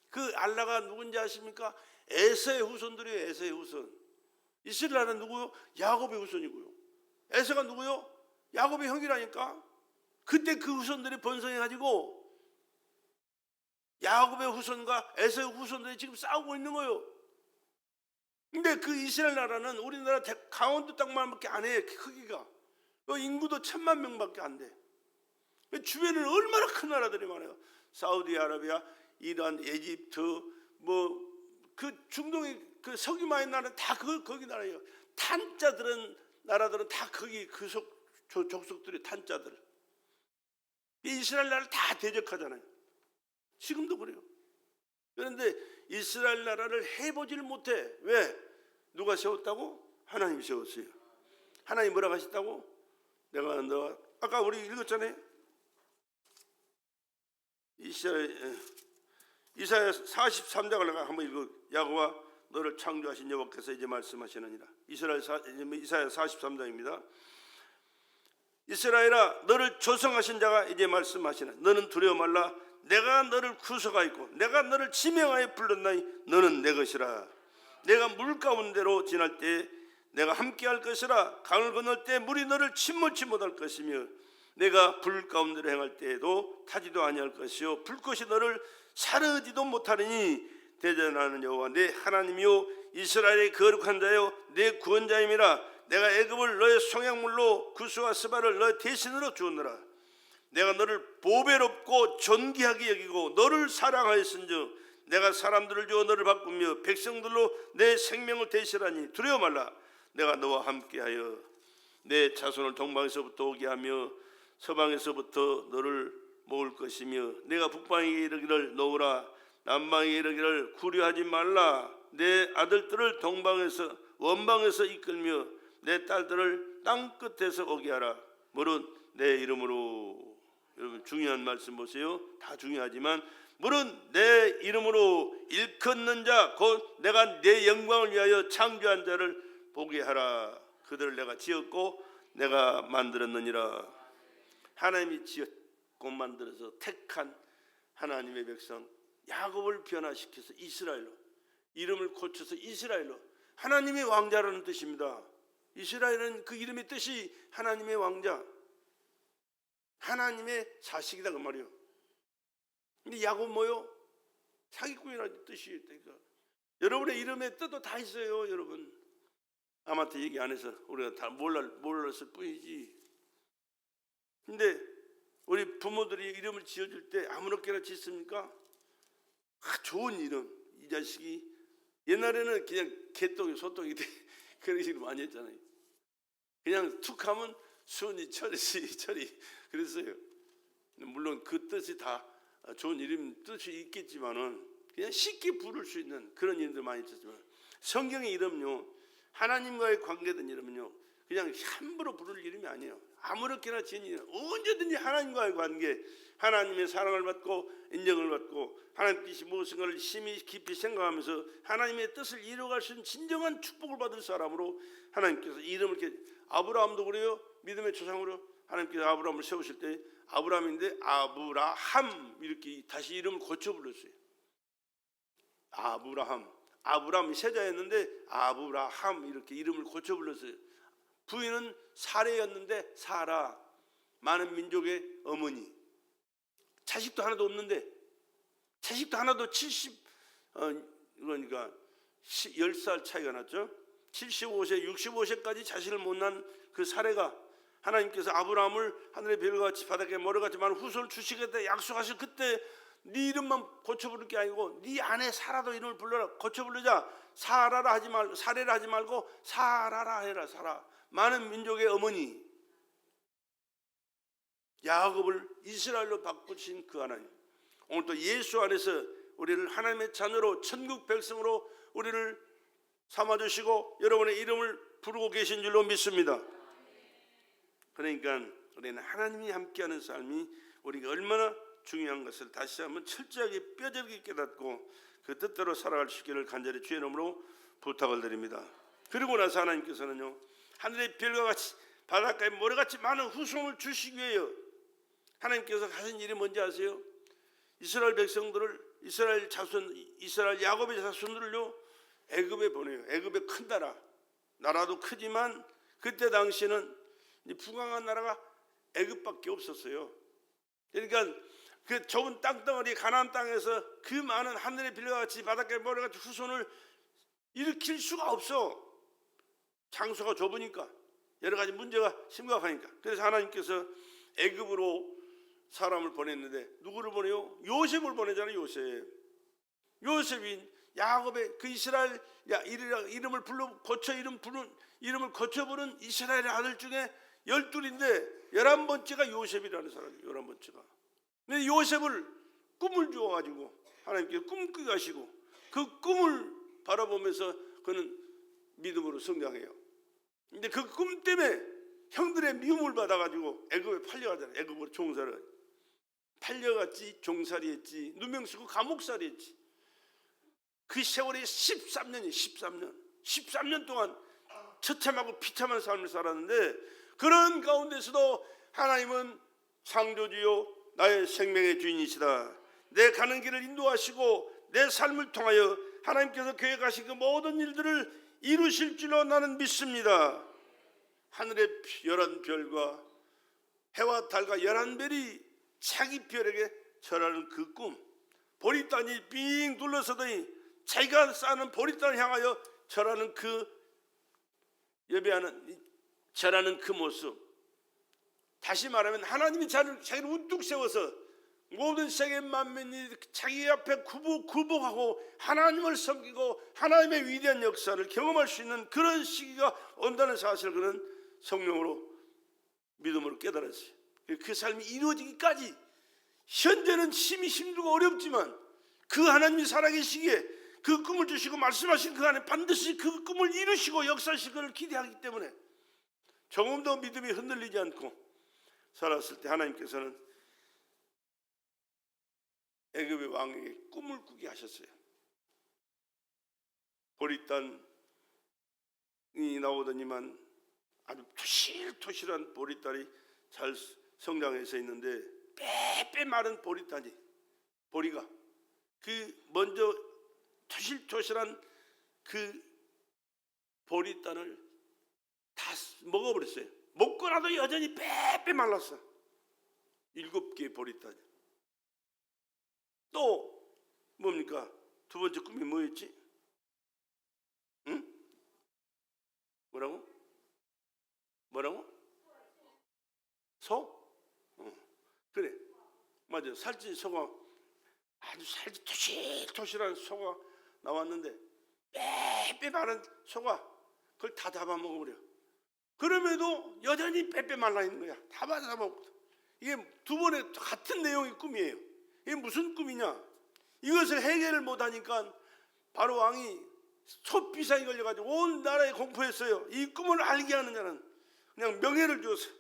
그 알라가 누군지 아십니까? 에서의 후손들이에요. 에서의 후손. 이스라엘은 누구요? 야곱의 후손이고요. 에서가 누구요? 야곱의 형이라니까. 그때 그 후손들이 번성해가지고 야곱의 후손과 에서의 후손들이 지금 싸우고 있는 거예요. 근데 그 이스라엘 나라는 우리나라 강원도 땅만밖에 안 해. 크기가 인구도 1000만 명밖에 안 돼. 주변에는 얼마나 큰 나라들이 많아요. 사우디아라비아, 이란, 이집트, 그 중동의 그 석유 많은 나라는 다 거기 나라예요. 나라들은 다 거기 그 족속들이 탄자들. 이스라엘 나라를 다 대적하잖아요. 지금도 그래요. 그런데 이스라엘 나라를 해보지를 못해. 왜? 누가 세웠다고? 하나님이 세웠어요. 하나님 뭐라고 하셨다고? 내가 아까 우리 읽었잖아요. 이사야 43장을 내가 한번 읽어. 야곱아, 너를 창조하신 여호와께서 이제 말씀하시느니라. 이사야 43장입니다. 이스라엘아, 너를 조성하신 자가 이제 말씀하시나. 너는 두려워 말라. 내가 너를 구속하였고 내가 너를 지명하여 불렀나니 너는 내 것이라. 내가 물 가운데로 지날 때 내가 함께할 것이라. 강을 건널 때 물이 너를 침몰치 못할 것이며 내가 불 가운데로 행할 때에도 타지도 아니할 것이요 불꽃이 너를 사르지도 못하리니 대전하는 여호와 내 하나님이요 이스라엘의 거룩한 자요 내 구원자임이라. 내가 애굽을 너의 송양물로 구스와 스바를 너의 대신으로 주었노라. 내가 너를 보배롭고 존귀하게 여기고 너를 사랑하였은즉 내가 사람들을 주어 너를 바꾸며 백성들로 내 생명을 대신하니 두려워 말라. 내가 너와 함께하여 내 자손을 동방에서부터 오게 하며 서방에서부터 너를 모을 것이며 내가 북방에 이르기를 놓으라 남방에 이르기를 구려하지 말라. 내 아들들을 동방에서 원방에서 이끌며 내 딸들을 땅 끝에서 오게 하라. 물은 내 이름으로. 여러분 중요한 말씀 보세요. 다 중요하지만 물은 내 이름으로 일컫는 자 곧 내가 내 영광을 위하여 창조한 자를 보게 하라. 그들을 내가 지었고 내가 만들었느니라. 하나님이 지었고 만들어서 택한 하나님의 백성 야곱을 변화시켜서 이스라엘로, 이름을 고쳐서 이스라엘로, 하나님의 왕자라는 뜻입니다. 이스라엘은 그 이름의 뜻이 하나님의 왕자, 하나님의 자식이다 그 말이에요. 근데 야곱 뭐요? 사기꾼이라는 뜻이에요. 그러니까 여러분의 이름의 뜻도 다 있어요. 여러분 아마도 얘기 안 해서 우리가 다 몰랐을 뿐이지. 근데 우리 부모들이 이름을 지어줄 때 아무렇게나 짓습니까? 좋은 이름. 이 자식이 옛날에는 그냥 개똥이 소똥이 그런 식으로 많이 했잖아요. 그냥 툭 하면 순이 철이 그랬어요. 물론 그 뜻이 다 좋은 이름 뜻이 있겠지만은 그냥 쉽게 부를 수 있는 그런 이름들 많이 있었지만, 성경의 이름요, 하나님과의 관계된 이름은요 그냥 함부로 부를 이름이 아니에요. 아무렇게나 지은 이름, 언제든지 하나님과의 관계, 하나님의 사랑을 받고 인정을 받고 하나님 뜻이 무엇인가를 심히 깊이 생각하면서 하나님의 뜻을 이루어갈 수 있는 진정한 축복을 받을 사람으로 하나님께서 이름을 이렇게, 아브라함도 그래요. 믿음의 조상으로 하나님께서 아브라함을 세우실 때 아브라함인데 아브라함 이렇게 다시 이름을 고쳐 불렀어요. 아브라함이 세자였는데 아브라함 이렇게 이름을 고쳐 불렀어요. 부인은 사레였는데 사라, 많은 민족의 어머니. 자식도 하나도 없는데, 자식도 하나도 그러니까 10살 차이가 났죠. 75세 65세까지 자식을 못 낳은 그 사레가 하나님께서 아브라함을 하늘의 별같이 바닥에 모래같이 많은 후손을 주시겠다 약속하실 그때 네 이름만 고쳐 부를 게 아니고 네 아내 사라도 이름을 불러라. 고쳐 부르자. 사라라 하지 말고, 사레라 하지 말고 사라라 해라. 사라, 많은 민족의 어머니. 야곱을 이스라엘로 바꾸신 그 하나님, 오늘 또 예수 안에서 우리를 하나님의 자녀로 천국 백성으로 우리를 삼아주시고 여러분의 이름을 부르고 계신 줄로 믿습니다. 그러니까 우리는 하나님이 함께하는 삶이 우리가 얼마나 중요한 것을 다시 한번 철저하게 뼈저리게 깨닫고 그 뜻대로 살아갈 수 있기를 간절히 주의 이름으로 부탁을 드립니다. 그리고 나서 하나님께서는요, 하늘의 별과 같이 바닷가에 모래같이 많은 후손을 주시기 위해요. 하나님께서 하신 일이 뭔지 아세요? 이스라엘 백성들을, 이스라엘 자손, 이스라엘 야곱의 자손들을요 애굽에 보내요. 애굽의 큰 나라도 크지만 그때 당시에는 부강한 나라가 애굽밖에 없었어요. 그러니까 그 좁은 땅덩어리 가나안 땅에서 그 많은 하늘의 빌과 같이 바닷가에 모래같이 후손을 일으킬 수가 없어. 장소가 좁으니까, 여러 가지 문제가 심각하니까. 그래서 하나님께서 애굽으로 사람을 보냈는데 누구를 보내요? 요셉을 보내잖아요. 요셉이 야곱의 그 이스라엘 이름을 이름을 고쳐 부른 이스라엘의 아들 중에 12인데 11번째가 요셉이라는 사람이에요. 11번째가. 근데 요셉을 꿈을 주어가지고 하나님께서 꿈꾸게 하시고 그 꿈을 바라보면서 그는 믿음으로 성장해요. 근데 그 꿈 때문에 형들의 미움을 받아가지고 애굽에 팔려가잖아요. 애굽으로 종살이 팔려갔지, 종살이 했지, 누명 쓰고 감옥살이 했지. 그 세월이 13년 동안 처참하고 비참한 삶을 살았는데, 그런 가운데서도 하나님은 창조주요 나의 생명의 주인이시다. 내 가는 길을 인도하시고 내 삶을 통하여 하나님께서 계획하신 그 모든 일들을 이루실 줄로 나는 믿습니다. 하늘의 11별과 해와 달과 11별이 자기 별에게 절하는 그 꿈, 보리단이 빙 둘러서더니 자기가 쌓는 보리단을 향하여 절하는 절하는 그 모습. 다시 말하면 하나님이 자기를 우뚝 세워서 모든 세계 만민이 자기 앞에 굴복하고 하나님을 섬기고 하나님의 위대한 역사를 경험할 수 있는 그런 시기가 온다는 사실을 그는 성령으로 믿음으로 깨달았어요. 그 삶이 이루어지기까지 현재는 힘이 힘들고 어렵지만 그 하나님이 살아계시기에 그 꿈을 주시고 말씀하신 그 안에 반드시 그 꿈을 이루시고 역사하실 것을 기대하기 때문에 조금도 믿음이 흔들리지 않고 살았을 때 하나님께서는 애굽의 왕에게 꿈을 꾸게 하셨어요. 보리단이 나오더니만 아주 토실토실한 보리단이 잘 성장해서 있는데 빼빼 마른 보리가 그 먼저 토실토실한 그 보리단을 다 먹어버렸어요. 먹고나도 여전히 빼빼 말랐어. 7개의 보리단이. 또 뭡니까? 두 번째 꿈이 뭐였지? 응? 뭐라고? 소? 그래, 맞아. 살찌 소가, 아주 살찌 토실토실한 소가 나왔는데 빼빼 마른 소가 그걸 다 잡아먹어버려. 그럼에도 여전히 빼빼 말라 있는 거야. 다 잡아먹고. 이게 두 번의 같은 내용의 꿈이에요. 이게 무슨 꿈이냐? 이것을 해결을 못하니까 바로 왕이 소비상이 걸려가지고 온 나라에 공포했어요. 이 꿈을 알게 하는 자는 그냥 명예를 주어서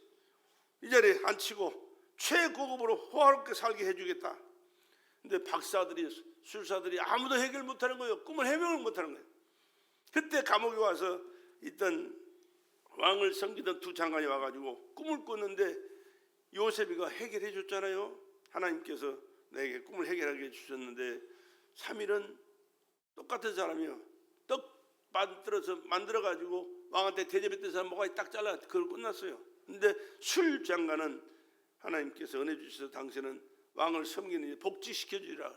이 자리에 앉히고 최고급으로 호화롭게 살게 해주겠다. 근데 박사들이, 술사들이 아무도 해결 못하는 거예요. 꿈을 해명을 못하는 거예요. 그때 감옥에 와서 있던 왕을 섬기던 두 장관이 와가지고 꿈을 꿨는데 요셉이가 해결해 줬잖아요. 하나님께서 내게 꿈을 해결하게 해주셨는데 3일은 똑같은 사람이요. 떡 만들어가지고 왕한테 대접했던 사람 뭐가 딱 잘라 그걸 끝났어요. 근데 술 장관은 하나님께서 은혜 주셔서 당신은 왕을 섬기는 복직시켜주리라.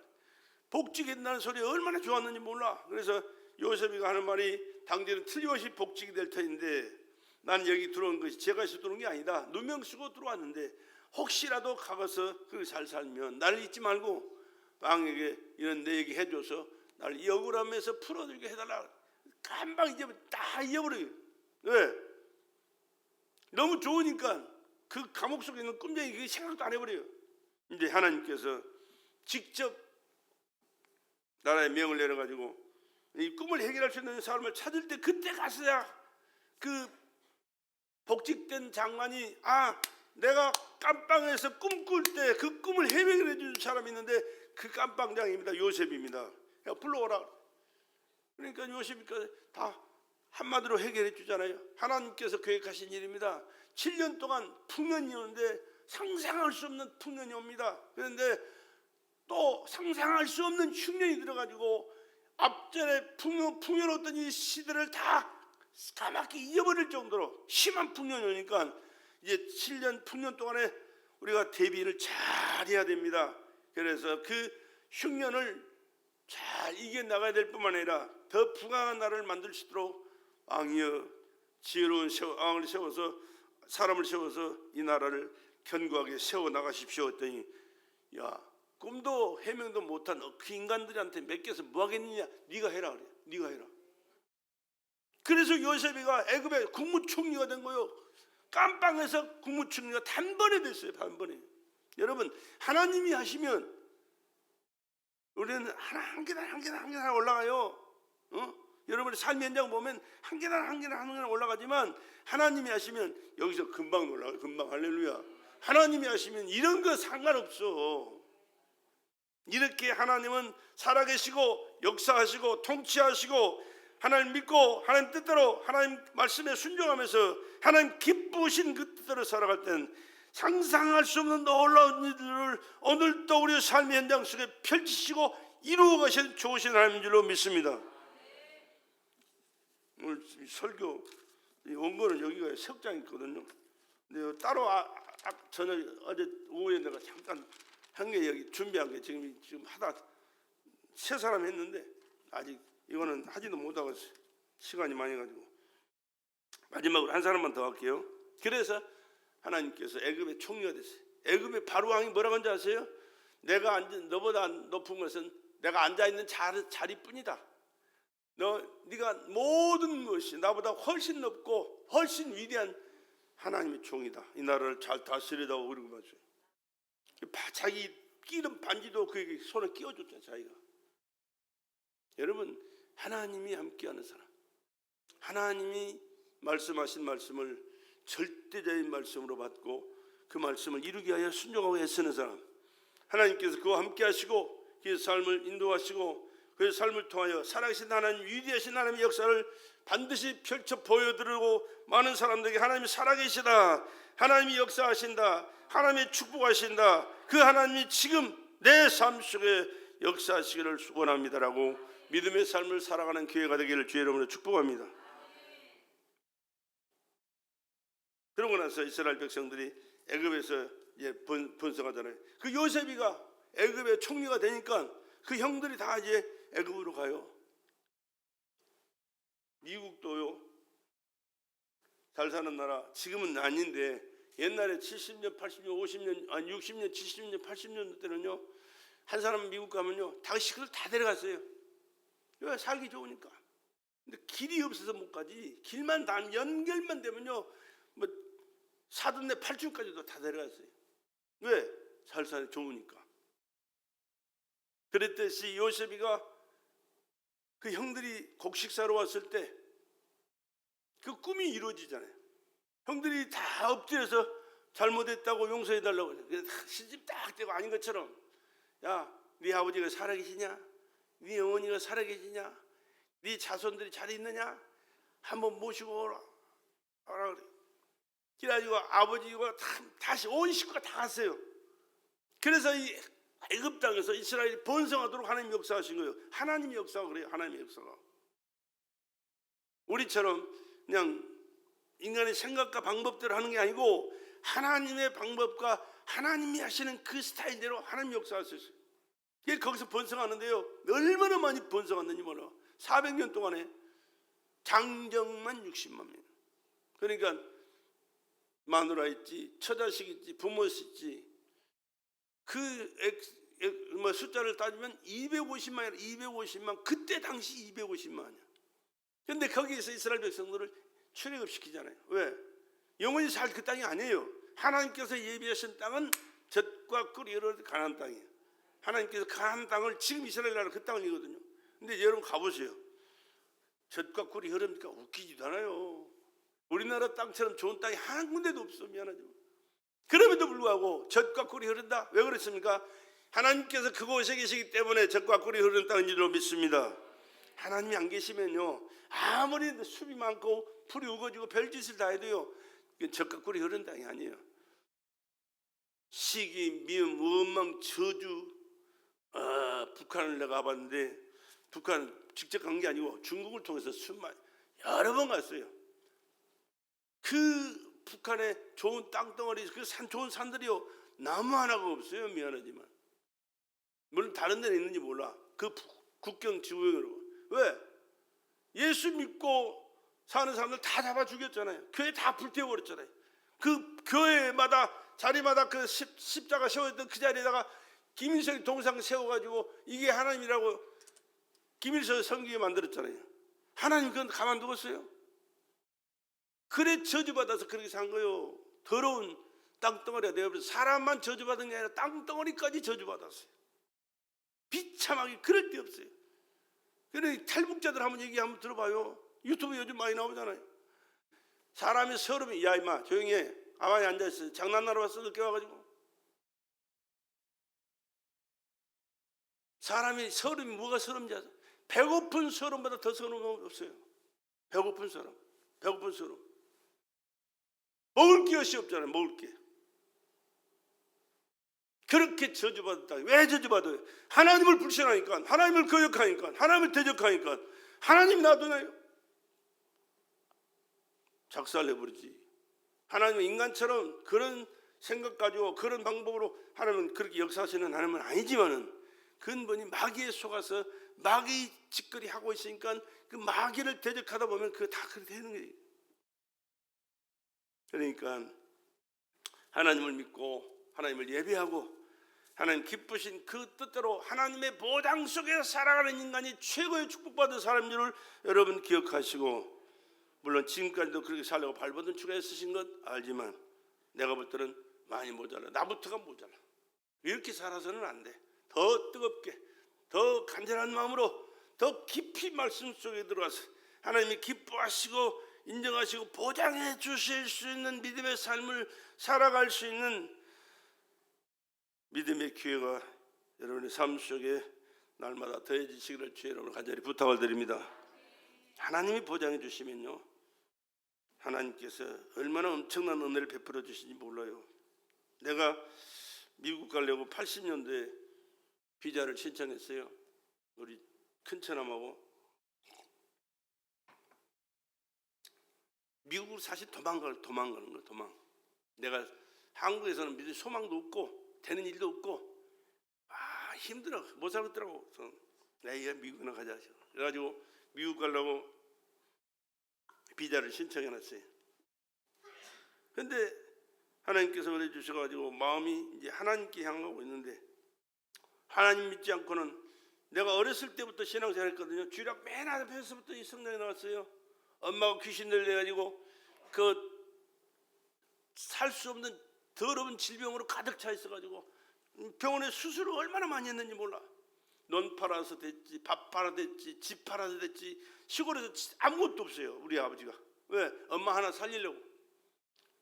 복직했다는 소리 얼마나 좋았는지 몰라. 그래서 요셉이가 하는 말이 당신은 틀림없이 복직이 될 터인데 난 여기 들어온 것이 제가 해서 들어온 게 아니다. 누명 쓰고 들어왔는데 혹시라도 가서 그걸 잘 살면 나를 잊지 말고 왕에게 이런 내 얘기 해줘서 나를 이 억울함에서 풀어들게 해달라. 금방 이제 다 잊어버려요. 왜? 너무 좋으니까 그 감옥 속에 있는 꿈쟁이 그게 생각도 안 해버려요. 이제 하나님께서 직접 나라에 명을 내려가지고 이 꿈을 해결할 수 있는 사람을 찾을 때 그때 가서야 그 복직된 장관이 내가 깜빵에서 꿈꿀 때 그 꿈을 해명해 준 사람이 있는데 그 깜빵장입니다. 요셉입니다. 불러오라. 그러니까 요셉이니까 다 한마디로 해결해 주잖아요. 하나님께서 계획하신 일입니다. 7년 동안 풍년이 오는데 상상할 수 없는 풍년이 옵니다. 그런데 또 상상할 수 없는 흉년이 들어가지고 앞전에 풍년 어떤 이 시대를 다 까맣게 잊어버릴 정도로 심한 풍년이 오니까 이제 7년 풍년 동안에 우리가 대비를 잘 해야 됩니다. 그래서 그 흉년을 잘 이겨나가야 될 뿐만 아니라 더 부강한 나라를 만들 수 있도록 왕이여 지혜로운 왕을 세워서 사람을 세워서 이 나라를 견고하게 세워나가십시오 했더니 야 꿈도 해명도 못한 그 인간들한테 맡겨서 뭐 하겠느냐. 네가 해라 그래. 네가 해라. 그래서 요셉이가 애굽의 국무총리가 된 거예요. 깜빵에서 국무총리가 단번에 됐어요. 단번에. 여러분 하나님이 하시면 우리는 한 계단 올라가요. 여러분의 삶의 현장 보면 한 계단 올라가지만 하나님이 하시면 여기서 금방 올라가요. 금방. 할렐루야. 하나님이 하시면 이런 거 상관없어. 이렇게 하나님은 살아계시고 역사하시고 통치하시고 하나님 믿고 하나님 뜻대로 하나님 말씀에 순종하면서 하나님 기쁘신 그 뜻대로 살아갈 땐 상상할 수 없는 놀라운 일들을 오늘도 우리의 삶의 현장 속에 펼치시고 이루어 가신 좋으신 하나님인 줄로 믿습니다. 오늘 설교 온 거는 여기가 석장 있거든요. 근데 따로 저는 어제 오후에 내가 잠깐 한 게 여기 준비한 게 지금 하다 세 사람 했는데 아직 이거는 하지도 못하고 시간이 많이 가지고 마지막으로 한 사람만 더 할게요. 그래서 하나님께서 애굽의 총리가 됐어요. 애굽의 바로 왕이 뭐라고 하는지 아세요? 내가 너보다 높은 것은 내가 앉아 있는 자리뿐이다. 네가 모든 것이 나보다 훨씬 높고 훨씬 위대한 하나님의 종이다. 이 나라를 잘 다스리다고 그러고 말이죠. 자기 끼는 반지도 그에게 손에 끼워줬잖아요. 자기가. 여러분 하나님이 함께하는 사람, 하나님이 말씀하신 말씀을 절대적인 말씀으로 받고 그 말씀을 이루기 위하여 순종하고 애쓰는 사람, 하나님께서 그와 함께 하시고 그의 삶을 인도하시고 그의 삶을 통하여 살아계신 하나님, 위대하신 하나님의 역사를 반드시 펼쳐 보여드리고 많은 사람들에게 하나님이 살아계시다, 하나님이 역사하신다, 하나님이 축복하신다, 그 하나님이 지금 내 삶 속에 역사하시기를 원합니다라고 믿음의 삶을 살아가는 기회가 되기를 주의 이름으로 축복합니다. 그러고 나서 이스라엘 백성들이 애굽에서 이제 번성하잖아요. 그 요셉이가 애굽의 총리가 되니까 그 형들이 다 이제 애굽으로 가요. 미국도요. 잘 사는 나라 지금은 아닌데 옛날에 70년, 80년, 50년, 아니 60년, 70년, 80년 때는요, 한 사람 미국 가면요, 다 식구들 다 데려갔어요. 왜? 살기 좋으니까. 근데 길이 없어서 못 가지. 길만 다 연결만 되면요, 뭐 사돈네 8촌까지도 다 데려갔어요. 왜? 살살 좋으니까. 그랬듯이 요셉이가 그 형들이 곡식사로 왔을 때 그 꿈이 이루어지잖아요. 형들이 다 엎드려서 잘못했다고 용서해달라고 시집 딱 대고 아닌 것처럼, 야, 네 아버지가 살아계시냐? 네 어머니가 살아계시냐? 네 자손들이 잘 있느냐? 한번 모시고 오라 그래. 그래가지고 아버지가 다시 온 식구가 다 갔어요. 그래서 이 애굽 땅에서 이스라엘이 번성하도록 하나님이 역사하신 거예요. 하나님이 역사가 그래요. 하나님의 역사가. 우리처럼 그냥 인간의 생각과 방법대로 하는 게 아니고 하나님의 방법과 하나님이 하시는 그 스타일대로 하나님이 역사하셨어요. 거기서 번성하는데요, 얼마나 많이 번성했는지 몰라. 400년 동안에 장정만 60만 명. 그러니까 마누라 있지, 처자식 있지, 부모 있지. 그 숫자를 따지면 250만이야. 250만. 그때 당시 250만이야. 근데 거기에서 이스라엘 백성들을 출애굽시키잖아요. 왜? 영원히 살 그 땅이 아니에요. 하나님께서 예비하신 땅은 젖과 꿀이 흐르는 가나안 땅이에요. 하나님께서 가나안 땅을, 지금 이스라엘 나라 그 땅이거든요. 근데 여러분 가보세요. 젖과 꿀이 흐릅니까? 웃기지도 않아요. 우리나라 땅처럼 좋은 땅이 한 군데도 없어. 미안하지만. 그럼에도 불구하고 젖과 꿀이 흐른다. 왜 그렇습니까? 하나님께서 그곳에 계시기 때문에 젖과 꿀이 흐르는 땅인 줄로 믿습니다. 하나님이 안 계시면요, 아무리 숲이 많고 풀이 우거지고 별짓을 다 해도요, 젖과 꿀이 흐르는 땅이 아니에요. 시기, 미움, 원망, 저주. 북한을 내가 가봤는데, 북한 직접 간 게 아니고 중국을 통해서 여러 번 갔어요. 그 북한의 좋은 땅덩어리, 그 좋은 산들이요, 나무 하나가 없어요. 미안하지만. 물론 다른 데는 있는지 몰라. 그 국경 지구역으로. 왜? 예수 믿고 사는 사람들 다 잡아 죽였잖아요. 교회 다 불태워버렸잖아요. 그 교회마다 자리마다 그 십자가 세워있던 그 자리에다가 김일성이 동상 세워가지고 이게 하나님이라고 김일성이 성경에 만들었잖아요. 하나님 그건 가만두었어요? 그래 저주받아서 그렇게 산 거예요. 더러운 땅덩어리가 되어버려서 사람만 저주받은 게 아니라 땅덩어리까지 저주받았어요. 비참하게 그럴 데 없어요. 그래 탈북자들 한번 얘기 한번 들어봐요. 유튜브 요즘 많이 나오잖아요. 사람이 서름이, 야 임마 조용히 해. 가만히 앉아있어. 장난하러 왔어? 늦게 와가지고. 사람이 서름이 뭐가 서름지 아세요? 배고픈 서름보다 더 서름 없어요. 배고픈 서름. 배고픈 서름. 먹을 것이 없잖아요. 먹을 게. 그렇게 저주받았다. 왜 저주받아요? 하나님을 불신하니까, 하나님을 거역하니까, 하나님을 대적하니까. 하나님 놔두나요? 작살내버리지. 하나님은 인간처럼 그런 생각 가지고 그런 방법으로 하나님은 그렇게 역사하시는 하나님은 아니지만은, 근본이 마귀에 속아서 마귀 짓거리 하고 있으니까 그 마귀를 대적하다 보면 그거 다 그렇게 되는 거예요. 그러니까 하나님을 믿고 하나님을 예배하고 하나님 기쁘신 그 뜻대로 하나님의 보장 속에서 살아가는 인간이 최고의 축복받은 사람인 줄 여러분 기억하시고, 물론 지금까지도 그렇게 살려고 발버둥 추가 쓰신 것 알지만 내가 볼 때는 많이 모자라. 나부터가 모자라. 이렇게 살아서는 안 돼. 더 뜨겁게, 더 간절한 마음으로 더 깊이 말씀 속에 들어와서 하나님이 기뻐하시고 인정하시고 보장해 주실 수 있는 믿음의 삶을 살아갈 수 있는 믿음의 기회가 여러분의 삶 속에 날마다 더해지시기를 주의 이름으로 간절히 부탁을 드립니다. 하나님이 보장해 주시면요, 하나님께서 얼마나 엄청난 은혜를 베풀어 주시는지 몰라요. 내가 미국 가려고 80년대에 비자를 신청했어요. 우리 큰처남하고. 미국으로 사실 도망가는 거예요. 도망. 내가 한국에서는 믿을 소망도 없고 되는 일도 없고 힘들어. 못 살겠더라고. 그래서 내가 미국이나 가자. 그래가지고 미국 가려고 비자를 신청해놨어요. 근데 하나님께서 그래 주셔가지고 마음이 이제 하나님께 향하고 있는데, 하나님 믿지 않고는, 내가 어렸을 때부터 신앙생활했거든요. 주일학 맨 앞에서부터 이 성당에 나왔어요. 엄마가 귀신 들려가지고 그 살 수 없는 더러운 질병으로 가득 차 있어가지고 병원에 수술을 얼마나 많이 했는지 몰라. 논 팔아서 됐지, 밥 팔아서 됐지, 집 팔아서 됐지, 시골에서 아무것도 없어요. 우리 아버지가. 왜? 엄마 하나 살리려고.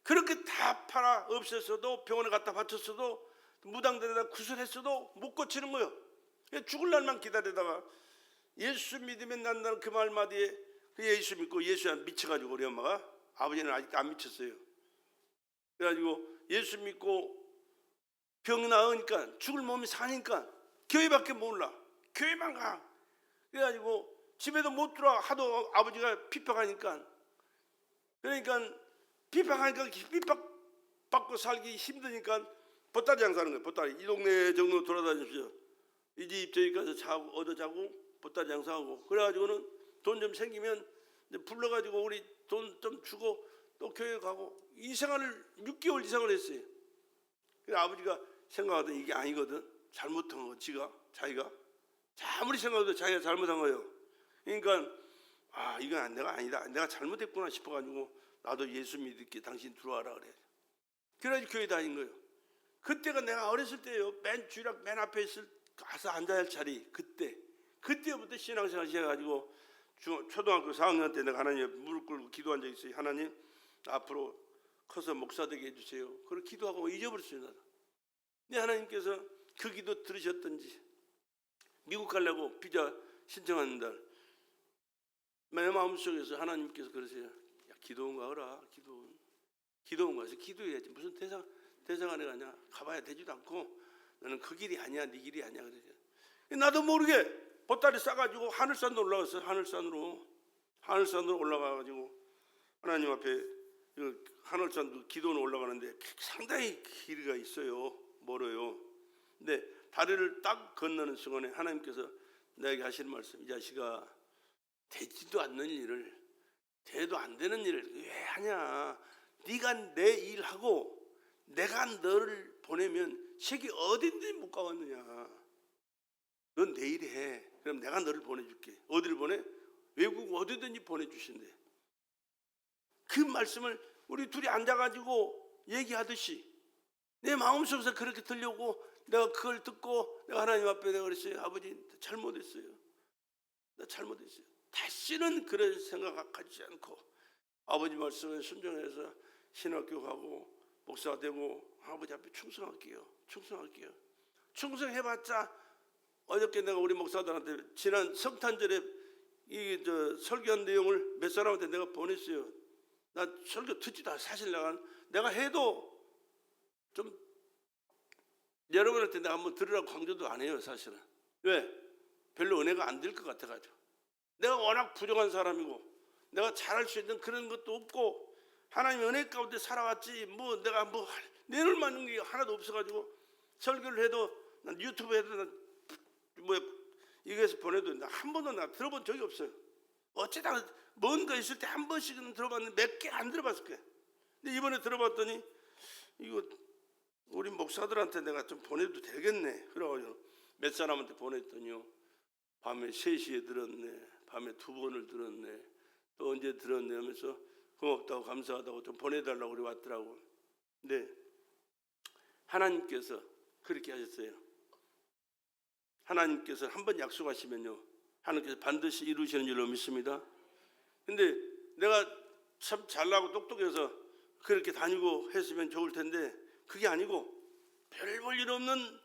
그렇게 다 팔아 없앴어도, 병원에 갖다 바쳤어도, 무당들에다 구슬했어도 못 고치는 거예요. 죽을 날만 기다리다가 예수 믿으면 난다는 그 말마디에 예수 믿고, 예수에 미쳐가지고 우리 엄마가, 아버지는 아직도 안 미쳤어요. 그래가지고 예수 믿고 병 나으니까, 죽을 몸이 사니까 교회밖에 몰라. 교회만 가. 그래가지고 집에도 못 들어와. 하도 아버지가 핍박하니까. 그러니까 핍박하니까 핍박받고 살기 힘드니까 보따리 장사하는 거예요. 보따리. 이 동네 정도 돌아다니십시오. 이 집 저기 가서 자고, 얻어 자고, 보따리 장사하고. 그래가지고는 돈 좀 생기면 불러가지고 우리 돈 좀 주고 또 교회 가고, 이 생활을 6개월 이상을 했어요. 그래서 아버지가 생각하더니 이게 아니거든. 잘못한 거, 자기가 아무리 생각해도 자기가 잘못한 거예요. 그러니까 이건 내가 아니다, 내가 잘못했구나 싶어가지고, 나도 예수 믿을게, 당신 들어와라 그래. 그래가지고 교회 다닌 거예요. 그때가 내가 어렸을 때예요. 주일학 맨 앞에 가서 앉아야 할 자리. 그때부터 신앙생활 시작해가지고 초등학교 4학년 때 내가 하나님에 무릎 꿇고 기도한 적이 있어요. 하나님, 앞으로 커서 목사 되게 해주세요. 그걸 기도하고 잊어버렸어요. 나도. 근데 하나님께서 그 기도 들으셨던지, 미국 가려고 비자 신청하는 날 내 마음속에서 하나님께서 그러세요. 야, 기도원 가거라. 기도원 가서 기도해야지. 무슨 대사관에 가냐. 가봐야 되지도 않고, 너는 그 길이 아니야, 네 길이 아니야. 그러죠. 나도 모르게 보따리 싸가지고 하늘산으로 올라갔어요. 하늘산으로 올라가가지고 하나님 앞에 하늘산도 기도는 올라가는데 상당히 길이가 있어요. 멀어요. 근데 다리를 딱 건너는 순간에 하나님께서 내게 하시는 말씀, 이 자식아, 되지도 않는 일을, 돼도 안 되는 일을 왜 하냐. 네가 내 일하고 내가 너를 보내면 세계 어딘지 못 가겠느냐. 넌 내일 해. 그럼 내가 너를 보내줄게. 어디를 보내? 외국 어디든지 보내주신대. 그 말씀을 우리 둘이 앉아가지고 얘기하듯이 내 마음속에서 그렇게 들려고, 내가 그걸 듣고 내가 하나님 앞에 내가 그랬어요. 아버지, 잘못했어요. 나 잘못했어요. 다시는 그런 생각 갖지 않고 아버지 말씀에 순종해서 신학교 가고 목사가 되고 아버지 앞에 충성할게요. 충성해봤자, 어저께 내가 우리 목사들한테 지난 성탄절에 설교한 내용을 몇 사람한테 내가 보냈어요. 나 설교 듣지도 않아. 사실 내가 해도 좀 여러분한테 내가 한번 들으라고 강조도 안 해요. 사실은. 왜? 별로 은혜가 안 될 것 같아가지고. 내가 워낙 부족한 사람이고 내가 잘할 수 있는 그런 것도 없고 하나님 은혜 가운데 살아왔지, 내가 내놓을 만한 게 하나도 없어가지고, 설교를 해도, 난 유튜브 해도, 이거에서 보내도 한 번도 나 들어본 적이 없어요. 어쩌다 뭔가 있을 때 한 번씩은 들어봤는데 몇 개 안 들어봤을 거예요. 근데 이번에 들어봤더니 이거 우리 목사들한테 내가 좀 보내도 되겠네. 그래가지고 몇 사람한테 보냈더니요, 밤에 3시에 들었네, 밤에 2번을 들었네, 또 언제 들었네 하면서 고맙다고 감사하다고 좀 보내달라고 그래 왔더라고. 근데 하나님께서 그렇게 하셨어요. 하나님께서 한번 약속하시면요, 하나님께서 반드시 이루시는 줄로 믿습니다. 근데 내가 참 잘나고 똑똑해서 그렇게 다니고 했으면 좋을 텐데 그게 아니고, 별 볼 일 없는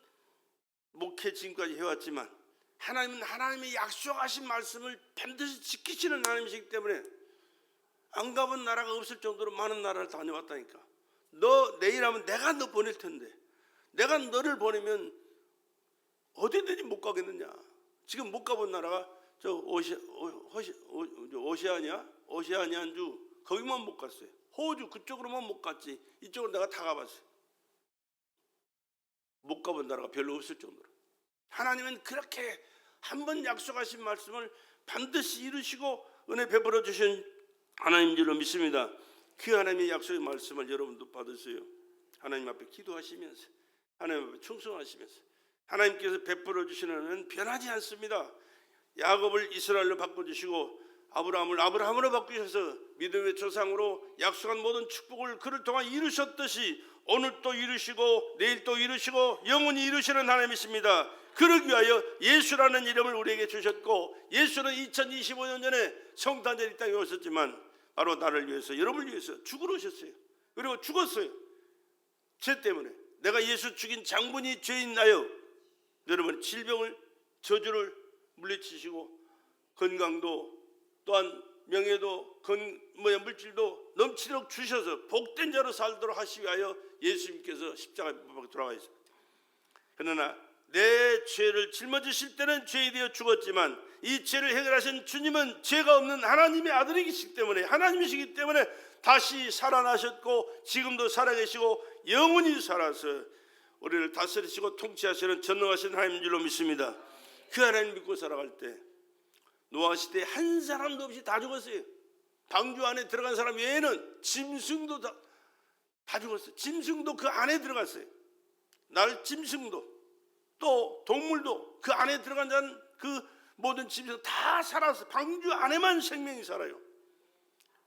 목회 지금까지 해왔지만 하나님은 하나님의 약속하신 말씀을 반드시 지키시는 하나님이시기 때문에 안 가본 나라가 없을 정도로 많은 나라를 다녀왔다니까. 너 내일 하면 내가 너 보낼 텐데, 내가 너를 보내면 어디든지 못 가겠느냐. 지금 못 가본 나라가 오세아니아주 거기만 못 갔어요. 호주 그쪽으로만 못 갔지, 이쪽으로 내가 다 가봤어요. 못 가본 나라가 별로 없을 정도로 하나님은 그렇게 한번 약속하신 말씀을 반드시 이루시고 은혜 베풀어 주신 하나님인 줄로 믿습니다. 그 하나님의 약속의 말씀을 여러분도 받으세요. 하나님 앞에 기도하시면서 하나님 앞에 충성하시면서 하나님께서 베풀어 주시는 은혜는 변하지 않습니다. 야곱을 이스라엘로 바꿔주시고 아브라함을 아브라함으로 바꾸셔서 믿음의 조상으로 약속한 모든 축복을 그를 통한 이루셨듯이 오늘 또 이루시고 내일 또 이루시고 영원히 이루시는 하나님이십니다. 그러기 위하여 예수라는 이름을 우리에게 주셨고, 예수는 2025년 전에 성탄절 이 땅에 오셨지만 바로 나를 위해서, 여러분을 위해서 죽으러 오셨어요. 그리고 죽었어요. 죄 때문에. 내가 예수 죽인 장본이 죄인 나요. 여러분, 질병을, 저주를 물리치시고 건강도 또한 명예도 물질도 넘치도록 주셔서 복된 자로 살도록 하시기 위하여 예수님께서 십자가에 못 박혀 돌아가셨어요. 그러나 내 죄를 짊어지실 때는 죄에 대해 죽었지만 이 죄를 해결하신 주님은 죄가 없는 하나님의 아들이시기 때문에, 하나님이시기 때문에 다시 살아나셨고 지금도 살아계시고 영원히 살아서 우리를 다스리시고 통치하시는 전능하신 하나님인 줄로 믿습니다. 그 하나님 믿고 살아갈 때 노아 시대에 한 사람도 없이 다 죽었어요. 방주 안에 들어간 사람 외에는 짐승도 다 죽었어요. 짐승도 그 안에 들어갔어요. 짐승도 또 동물도 그 안에 들어간 자는 그 모든 짐승 다 살아서 방주 안에만 생명이 살아요.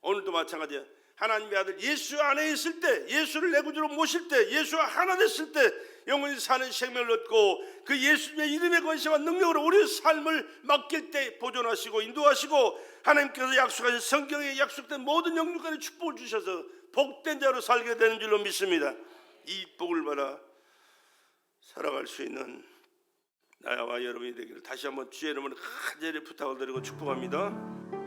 오늘도 마찬가지야. 하나님의 아들 예수 안에 있을 때, 예수를 내 구주로 모실 때, 예수와 하나 됐을 때 영원히 사는 생명을 얻고 그 예수님의 이름의 권세와 능력으로 우리의 삶을 맡길 때 보존하시고 인도하시고 하나님께서 약속하신 성경에 약속된 모든 영육간의 축복을 주셔서 복된 자로 살게 되는 줄로 믿습니다. 이 복을 받아 살아갈 수 있는 나와 여러분이 되기를 다시 한번 주의 이름으로 간절히 부탁을 드리고 축복합니다.